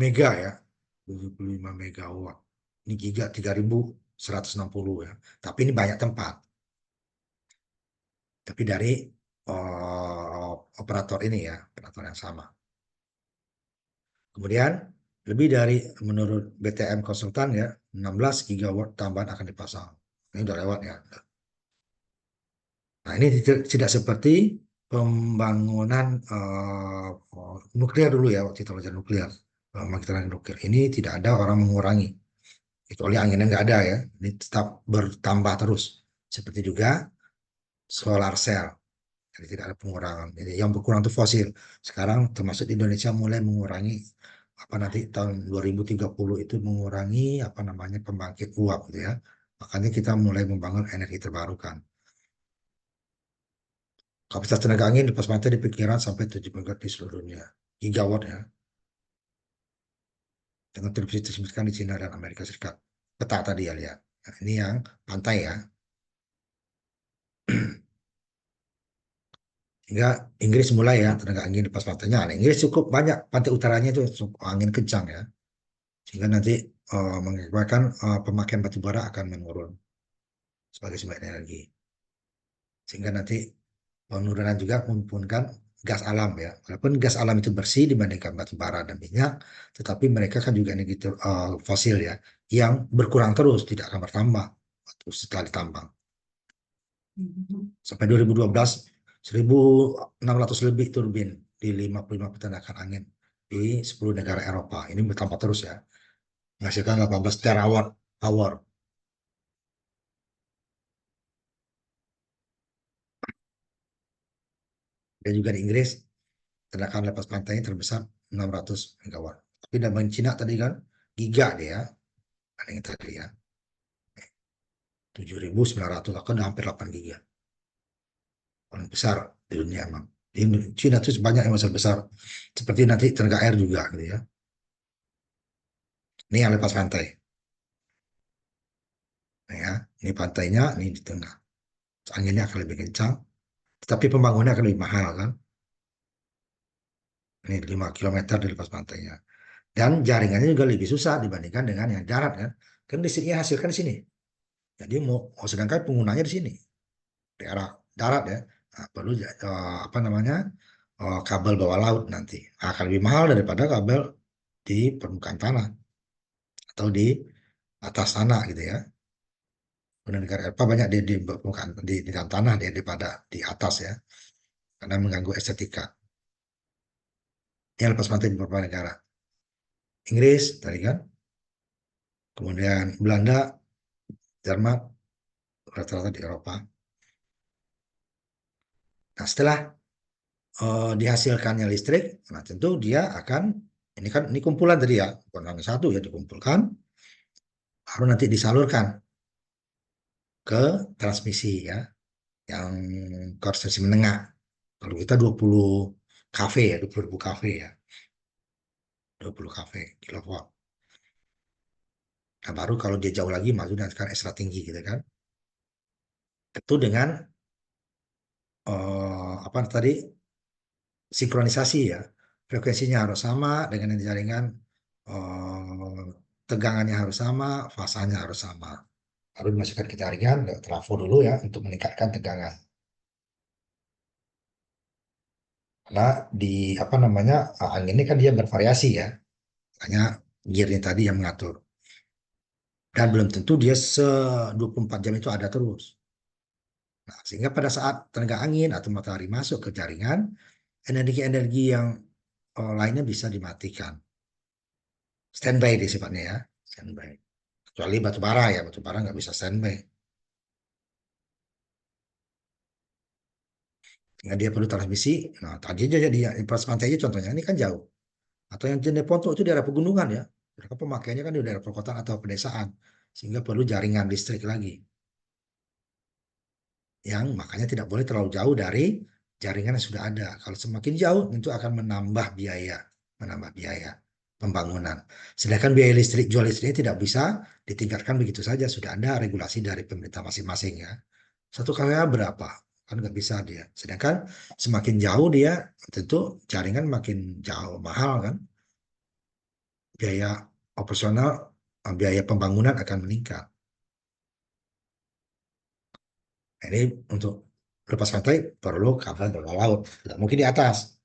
[SPEAKER 1] mega ya, 75 megawatt. Ini giga 3.160 ya. Tapi ini banyak tempat. Tapi dari operator ini ya, operator yang sama. Kemudian lebih dari menurut BTM konsultan ya, 16 gigawatt tambahan akan dipasang. Ini udah lewat ya. Nah, ini tidak seperti pembangunan nuklir dulu ya, waktu itu belajar nuklir. Pembangkitan nuklir ini tidak ada orang mengurangi. Kecuali anginnya nggak ada ya. Ini tetap bertambah terus. Seperti juga solar cell. Jadi tidak ada pengurangan. Jadi yang berkurang itu fosil. Sekarang termasuk di Indonesia mulai mengurangi apa nanti tahun 2030 itu mengurangi apa namanya pembangkit uap gitu ya. Makanya kita mulai membangun energi terbarukan. Kapasitas tenaga angin lepas pantai diperkirakan sampai 7 megawatt di seluruh dunia. Gigawatt ya. Dengan distribusikan di Cina dan Amerika Serikat. Peta tadi ya lihat. Nah, ini yang pantai ya. Hingga Inggris mulai ya tenaga angin lepas pantainya. Nah, Inggris cukup banyak pantai utaranya itu angin kencang ya. Sehingga nanti mengakibatkan pemakaian batu bara akan menurun sebagai sumber energi. Sehingga nanti penurunan juga mengumpulkan gas alam ya. Walaupun gas alam itu bersih dibandingkan batu bara dan minyak, tetapi mereka kan juga energi fosil ya, yang berkurang terus, tidak akan bertambah setelah ditambang. Sampai 2012, 1.600 lebih turbin di 55 peternakan angin di 10 negara Eropa. Ini bertambah terus ya, menghasilkan 18 terawatt hour. Dan juga di Inggris, tenaga lepas pantainya terbesar 600 megawatt. Tapi dalam Cina tadi kan giga dia, ada yang tadi ya 7.900, kan hampir 8 giga. Paling besar di dunia emang. Di Cina itu banyak yang besar-besar. Seperti nanti tenaga air juga gitu ya. Ini yang lepas pantai. Nah, ya, ini pantainya, ini di tengah. Anginnya akan lebih kencang, tetapi pembangunannya akan lebih mahal kan. Ini 5 kilometer di lepas pantainya. Dan jaringannya juga lebih susah dibandingkan dengan yang darat kan. Kan listriknya hasilkan di sini. Jadi sedangkan penggunanya di sini, daerah darat ya. Nah, perlu apa namanya kabel bawah laut nanti akan lebih mahal daripada kabel di permukaan tanah atau di atas tanah gitu ya. Kemudian negara Eropa banyak di permukaan di dalam tanah daripada di atas ya, karena mengganggu estetika. Yang lepas pantai di beberapa negara. Inggris tadi kan, kemudian Belanda, Jerman, rata-rata di Eropa. Nah, setelah dihasilkannya listrik, nah tentu dia akan ini kan ini kumpulan tadi ya, bukan hanya satu ya dikumpulkan, baru nanti disalurkan ke transmisi ya, yang korsesi menengah. Kalau kita 20 kV ya, 20.000 kV ya, 20 kV kilowatt. Nah, baru kalau dia jauh lagi maju dan sekarang ekstra tinggi gitu kan. Itu dengan apa tadi sinkronisasi ya. Frekuensinya harus sama dengan yang jaringan, eh, tegangannya harus sama, fasanya harus sama. Baru dimasukkan ke jaringan, trafo dulu ya untuk meningkatkan tegangan. Karena di apa namanya angin ini kan dia bervariasi ya, hanya gearnya tadi yang mengatur. dan belum tentu dia 24 jam itu ada terus. Nah, sehingga pada saat tenaga angin atau matahari masuk ke jaringan, energi-energi yang lainnya bisa dimatikan. Standby di sifatnya ya, standby. Kecuali batu bara ya, batu bara nggak bisa standby. Sehingga dia perlu transmisi. Nah, tadi aja jadi di pas pantai aja contohnya, ini kan jauh. Atau yang jenis Ponto itu daerah pegunungan ya. Mereka pemakaiannya kan di daerah perkotaan atau pedesaan. Sehingga perlu jaringan listrik lagi. Yang makanya tidak boleh terlalu jauh dari jaringan yang sudah ada. Kalau semakin jauh itu akan menambah biaya pembangunan. Sedangkan biaya listrik, jual listriknya tidak bisa ditingkatkan begitu saja. Sudah ada regulasi dari pemerintah masing-masing ya. Satu kW berapa? Kan nggak bisa dia. Sedangkan semakin jauh dia, tentu jaringan makin jauh mahal kan. Biaya operasional, biaya pembangunan akan meningkat. Nah, ini untuk lepas pantai perlu kabel bawah laut. Nggak mungkin di atas.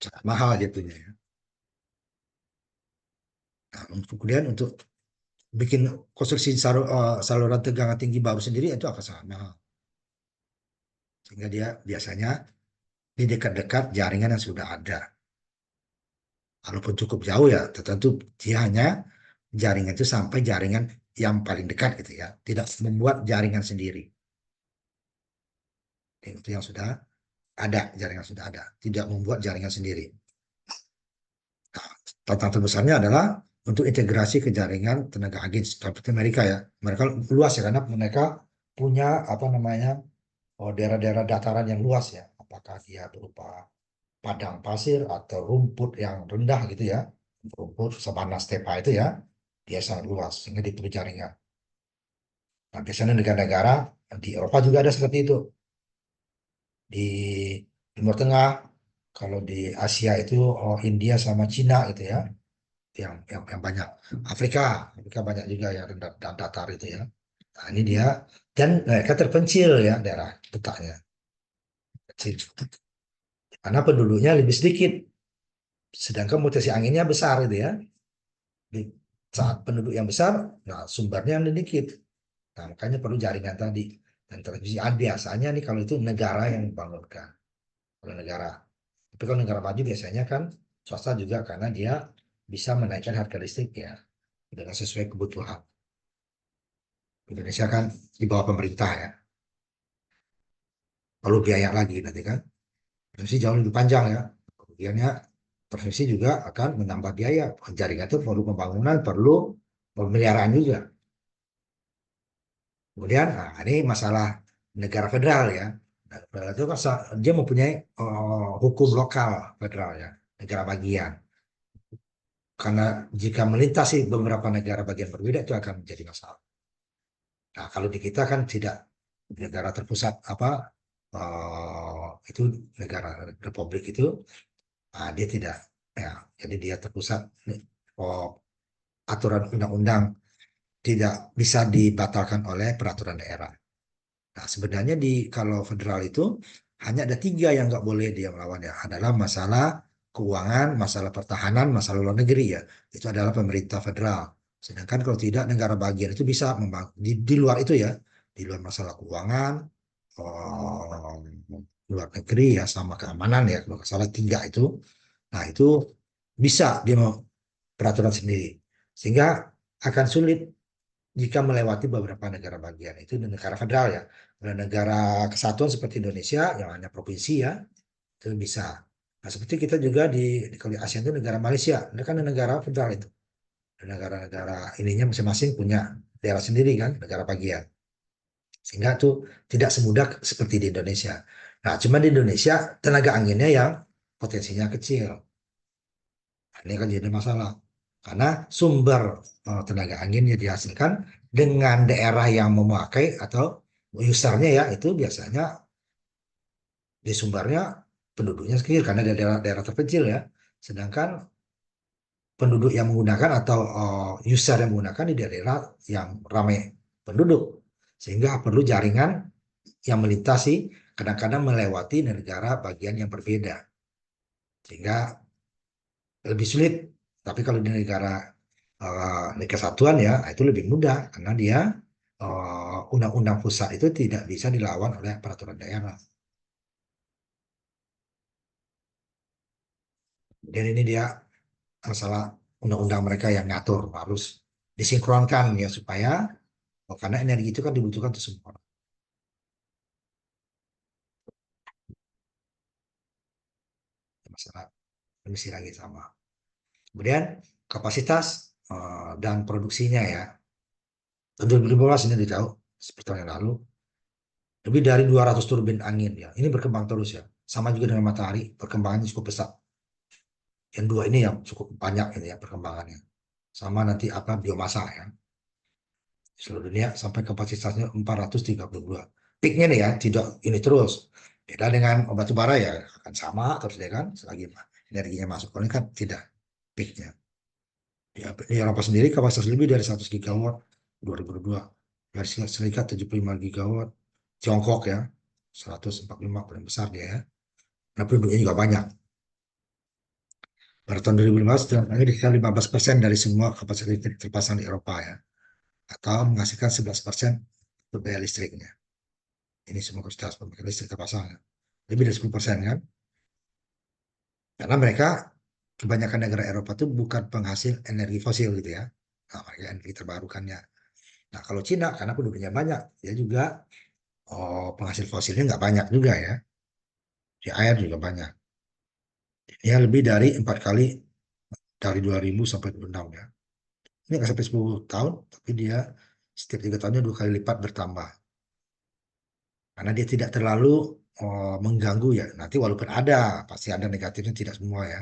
[SPEAKER 1] Sangat mahal jatuhnya ya. Nah, kemudian untuk bikin konstruksi saluran tegangan tinggi baru sendiri itu akan sangat mahal. Sehingga dia biasanya di dekat-dekat jaringan yang sudah ada. Walaupun cukup jauh ya, tentu dia hanya jaringan itu sampai jaringan yang paling dekat gitu ya. Tidak membuat jaringan sendiri. Itu yang sudah ada, jaringan sudah ada. Tidak membuat jaringan sendiri. Nah, tantangan terbesarnya adalah untuk integrasi ke jaringan tenaga angin seperti Amerika ya. Mereka luas ya karena mereka punya apa namanya daerah-daerah dataran yang luas ya. Apakah dia berupa padang pasir atau rumput yang rendah gitu ya. Rumput sabana stepa itu ya. Dia sangat luas sehingga diperlu jaringan. Nah, biasanya negara-negara di Eropa juga ada seperti itu. Di Timur Tengah, kalau di Asia itu India sama Cina gitu ya. Yang banyak. Afrika, Afrika banyak juga yang rendah dan datar itu ya. Nah, ini dia dan mereka terpencil ya daerah letaknya kecil. Karena penduduknya lebih sedikit, sedangkan mutasi anginnya besar itu ya. Di saat penduduk yang besar, nah sumbernya yang sedikit. Nah, makanya perlu jaringan tadi dan televisi. Biasanya nih kalau itu negara yang membangunkan, kalau negara. Tapi kalau negara maju biasanya kan swasta juga karena dia bisa menaikkan harga listrik ya dengan sesuai kebutuhan. Indonesia kan di bawah pemerintah ya, lalu biaya lagi nanti kan. Transmisi jauh lebih panjang ya. Kemudiannya transmisi juga akan menambah biaya. Jaringan itu perlu pembangunan, perlu pemeliharaan juga. Kemudian, nah, ini masalah negara federal ya. Nah, federal itu kan dia mempunyai hukum lokal federal ya, negara bagian. Karena jika melintasi beberapa negara bagian berbeda itu akan menjadi masalah. Nah, kalau di kita kan tidak negara terpusat apa itu negara republik itu dia tidak ya jadi dia terpusat oh, aturan undang-undang tidak bisa dibatalkan oleh peraturan daerah. Nah, sebenarnya di kalau federal itu hanya ada tiga yang nggak boleh dia melawan ya, adalah masalah keuangan, masalah pertahanan, masalah luar negeri ya. Itu adalah pemerintah federal. Sedangkan kalau tidak negara bagian itu bisa di luar itu ya, di luar masalah keuangan, oh, luar negeri ya, sama keamanan ya. Kalau nggak salah tiga itu, nah itu bisa dia mau peraturan sendiri, sehingga akan sulit jika melewati beberapa negara bagian itu di negara federal ya. Kalau negara kesatuan seperti Indonesia yang hanya provinsi ya itu bisa. Nah seperti kita juga kalau di ASEAN itu negara Malaysia, itu kan negara federal itu. Negara-negara ininya masing-masing punya daerah sendiri kan, negara bagian. Sehingga itu tidak semudah seperti di Indonesia. Nah cuma di Indonesia tenaga anginnya yang potensinya kecil. Nah, ini kan jadi masalah. Karena sumber tenaga angin yang dihasilkan dengan daerah yang memakai atau usernya ya itu biasanya di sumbernya penduduknya kecil karena ada daerah terpencil ya. Sedangkan penduduk yang menggunakan atau user yang menggunakan di daerah yang ramai penduduk. Sehingga perlu jaringan yang melintasi kadang-kadang melewati negara bagian yang berbeda. Sehingga lebih sulit. Tapi kalau di negara Liga Satuan ya, itu lebih mudah karena dia undang-undang pusat itu tidak bisa dilawan oleh peraturan daerah. Dan ini dia masalah undang-undang mereka yang ngatur harus disinkronkan ya supaya karena energi itu kan dibutuhkan untuk semua orang. Masalah emisi lagi sama. Kemudian kapasitas dan produksinya ya. Tentu 2015 ini ditahu seperti tahun yang lalu lebih dari 200 turbin angin ya. Ini berkembang terus ya. Sama juga dengan matahari, perkembangannya cukup pesat. Yang dua ini yang cukup banyak ini ya perkembangannya. Sama nanti apa biomasa ya. Di seluruh dunia sampai kapasitasnya 432. Peaknya nih ya, tidak ini terus. Beda dengan batu bara ya akan sama terus ya kan selagi energinya masuk. Kalau ini kan tidak peaknya. Ya, di Eropa sendiri kapasitas lebih dari 100 gigawatt 2022. Dari Serikat 75 gigawatt. Tiongkok ya 145 paling besar dia ya. Nah penduduknya juga banyak. Pada tahun 2015 hanya sekitar 15% dari semua kapasitas listrik terpasang di Eropa ya. Atau menghasilkan 11% untuk biaya listriknya. Ini semua kapasitas pembangkit listrik terpasang ya. Lebih dari 10% kan. Karena mereka kebanyakan negara Eropa itu bukan penghasil energi fosil gitu ya. Nah, mereka energi terbarukannya. Nah, kalau Cina karena penduduknya banyak, dia juga penghasil fosilnya nggak banyak juga ya. Di air juga banyak. Ya lebih dari 4 kali dari 2000 sampai 2006 ya. Ini nggak sampai 10 tahun, tapi dia setiap 3 tahunnya 2 kali lipat bertambah. Karena dia tidak terlalu mengganggu ya. Nanti walaupun ada, pasti ada negatifnya tidak semua ya.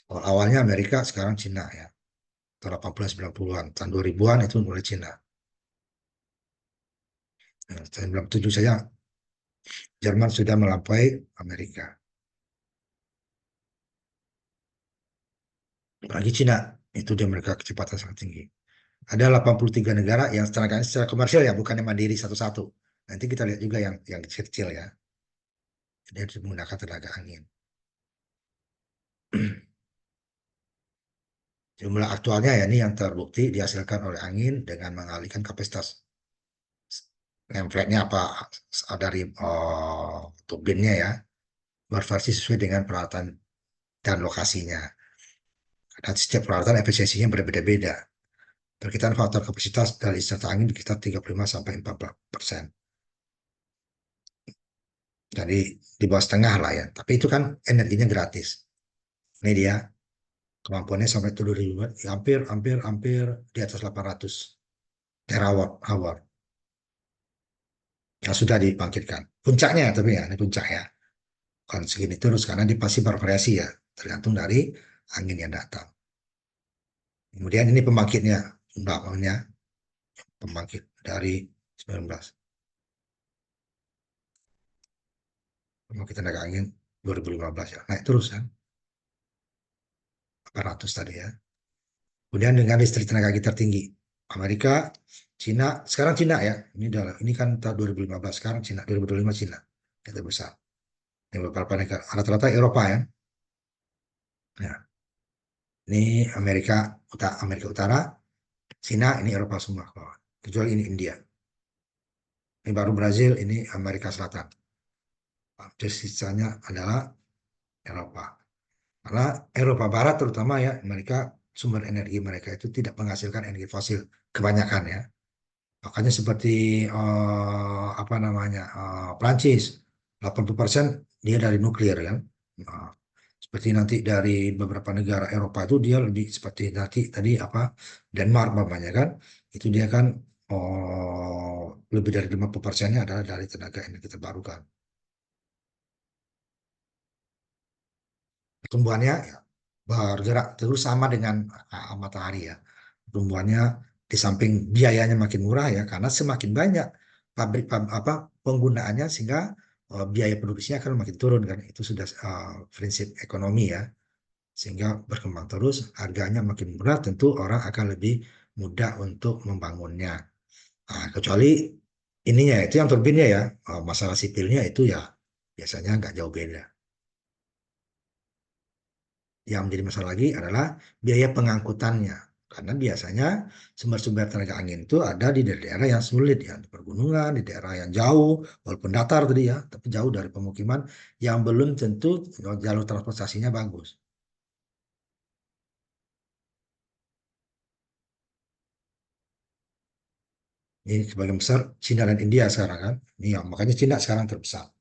[SPEAKER 1] Awalnya Amerika, sekarang Cina ya. Tahun 80 90-an, tahun 2000-an itu mulai Cina. Nah, tahun 97 saja Jerman sudah melampaui Amerika. Apalagi Cina, itu dia mereka kecepatan sangat tinggi. Ada 83 negara yang secara komersial ya, bukan yang mandiri satu-satu. Nanti kita lihat juga yang kecil-kecil ya. Dia harus menggunakan tenaga angin. Jumlah aktualnya ya ini yang terbukti dihasilkan oleh angin dengan mengalihkan kapasitas template-nya apa dari turbinnya ya berversi sesuai dengan peralatan dan lokasinya. Dan setiap peralatan efisiensinya berbeda-beda. Perkiraan faktor kapasitas dari serta angin sekitar 35 sampai 40%. Jadi di bawah setengah lah ya. Tapi itu kan energinya gratis. Ini dia kemampuannya sampai 7.000 hampir hampir hampir di atas 800 terawatt hour yang sudah dibangkitkan. Puncaknya tapi ya, ini puncak ya. Bukan segini terus karena dia pasti bervariasi ya, tergantung dari angin yang datang. Kemudian ini pembangkitnya, jumlahnya pembangkit dari 19. Pembangkit tenaga angin 2015 ya, naik terus kan, 800 tadi ya. Kemudian dengan listrik tenaga tertinggi, Amerika, Cina, sekarang Cina ya, ini kan tahun 2015, sekarang Cina, 2025 Cina, kita besar. Ini beberapa negara, rata-rata Eropa ya. Nah, ini Amerika Utara, Cina, ini Eropa semua, kecuali ini India. Ini baru Brazil, ini Amerika Selatan. Terus sisanya adalah Eropa. Karena Eropa Barat terutama ya, mereka sumber energi mereka itu tidak menghasilkan energi fosil kebanyakan ya. Makanya seperti apa namanya Prancis 80% dia dari nuklir kan. Nah, seperti nanti dari beberapa negara Eropa itu dia lebih seperti nanti tadi apa Denmark namanya kan. Itu dia kan lebih dari 50%-nya adalah dari tenaga energi terbarukan. Pertumbuhannya ya, bergerak terus sama dengan matahari ya. Pertumbuhannya di samping biayanya makin murah ya, karena semakin banyak apa penggunaannya sehingga biaya produksinya akan makin turun kan. Itu sudah prinsip ekonomi ya. Sehingga berkembang terus, harganya makin murah, tentu orang akan lebih mudah untuk membangunnya. Nah, kecuali ininya itu yang turbinnya ya, masalah sipilnya itu ya biasanya nggak jauh beda. Yang menjadi masalah lagi adalah biaya pengangkutannya. Karena biasanya sumber-sumber tenaga angin itu ada di daerah yang sulit ya, di pergunungan, di daerah yang jauh, walaupun datar tadi ya, tapi jauh dari pemukiman yang belum tentu jalur transportasinya bagus. Ini sebagian besar Cina dan India sekarang kan. Ini ya, makanya Cina sekarang terbesar.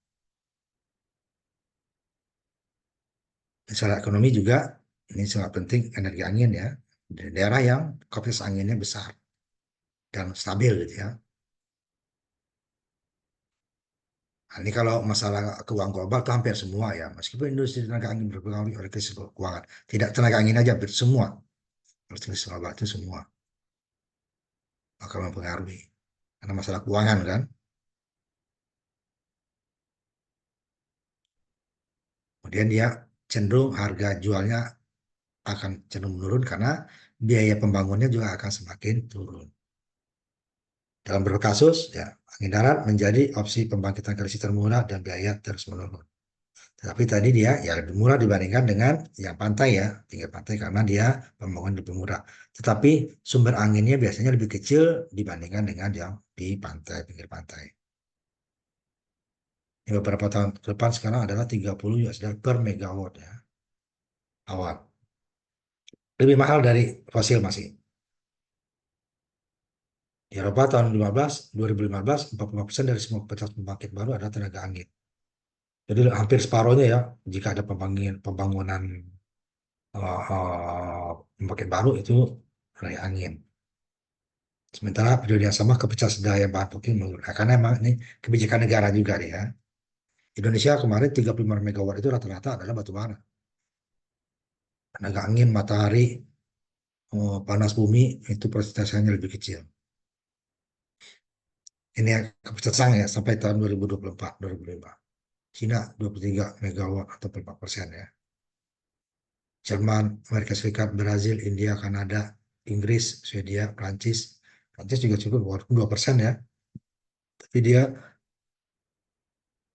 [SPEAKER 1] Secara ekonomi juga ini sangat penting energi angin ya. Di daerah yang kapasitas anginnya besar dan stabil gitu ya. Nah, ini kalau masalah keuangan global itu hampir semua ya. Meskipun industri tenaga angin berpengaruh oleh krisis keuangan. Tidak tenaga angin aja, hampir semua. Krisis global itu semua akan mempengaruhi. Karena masalah keuangan kan. Kemudian dia cenderung harga jualnya akan cenderung menurun karena biaya pembangunnya juga akan semakin turun. Dalam beberapa kasus, ya, angin darat menjadi opsi pembangkitan listrik termurah dan biaya terus menurun. Tetapi tadi dia ya lebih murah dibandingkan dengan yang pantai ya, pinggir pantai karena dia pembangunan lebih murah. Tetapi sumber anginnya biasanya lebih kecil dibandingkan dengan yang di pantai, pinggir pantai. Ini beberapa tahun ke depan sekarang adalah 30 USD per megawatt ya, awal. Lebih mahal dari fosil masih. Di Eropa tahun 2015, 45% dari semua kapasitas pembangkit baru adalah tenaga angin. Jadi hampir separuhnya ya, jika ada pembangunan pembangkit baru itu dari angin. Sementara periode yang sama kapasitas daya bahan bakar menurun. Nah, karena emang ini kebijakan negara juga nih ya. Indonesia kemarin 35 megawatt itu rata-rata adalah batu bara. Tenaga angin, matahari, panas bumi itu persentasenya lebih kecil. Ini yang kapasitas ya sampai tahun 2024, 2025. Cina 23 megawatt atau 4% ya. Jerman, Amerika Serikat, Brazil, India, Kanada, Inggris, Swedia, Prancis. Prancis juga cukup 2% ya. Tapi dia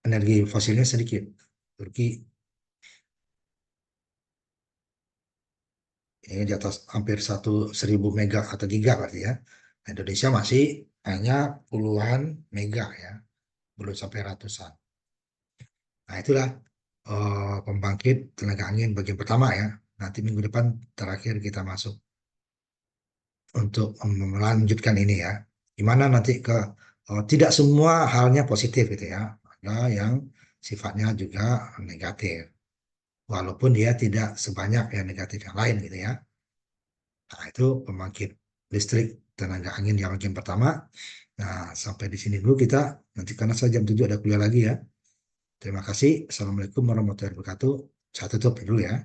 [SPEAKER 1] energi fosilnya sedikit. Turki ini di atas hampir 1.000 mega atau giga berarti ya. Indonesia masih hanya puluhan mega ya, belum sampai ratusan. Nah itulah pembangkit tenaga angin bagian pertama ya. Nanti minggu depan terakhir kita masuk untuk melanjutkan ini ya. Gimana nanti ke tidak semua halnya positif gitu ya. Ada yang sifatnya juga negatif. Walaupun dia tidak sebanyak yang negatif yang lain gitu ya. Nah, itu pembangkit listrik tenaga angin yang bagian pertama. Nah, sampai di sini dulu kita. Nanti karena saya jam 7 ada kuliah lagi ya. Terima kasih. Assalamualaikum warahmatullahi wabarakatuh. Saya tutup dulu ya.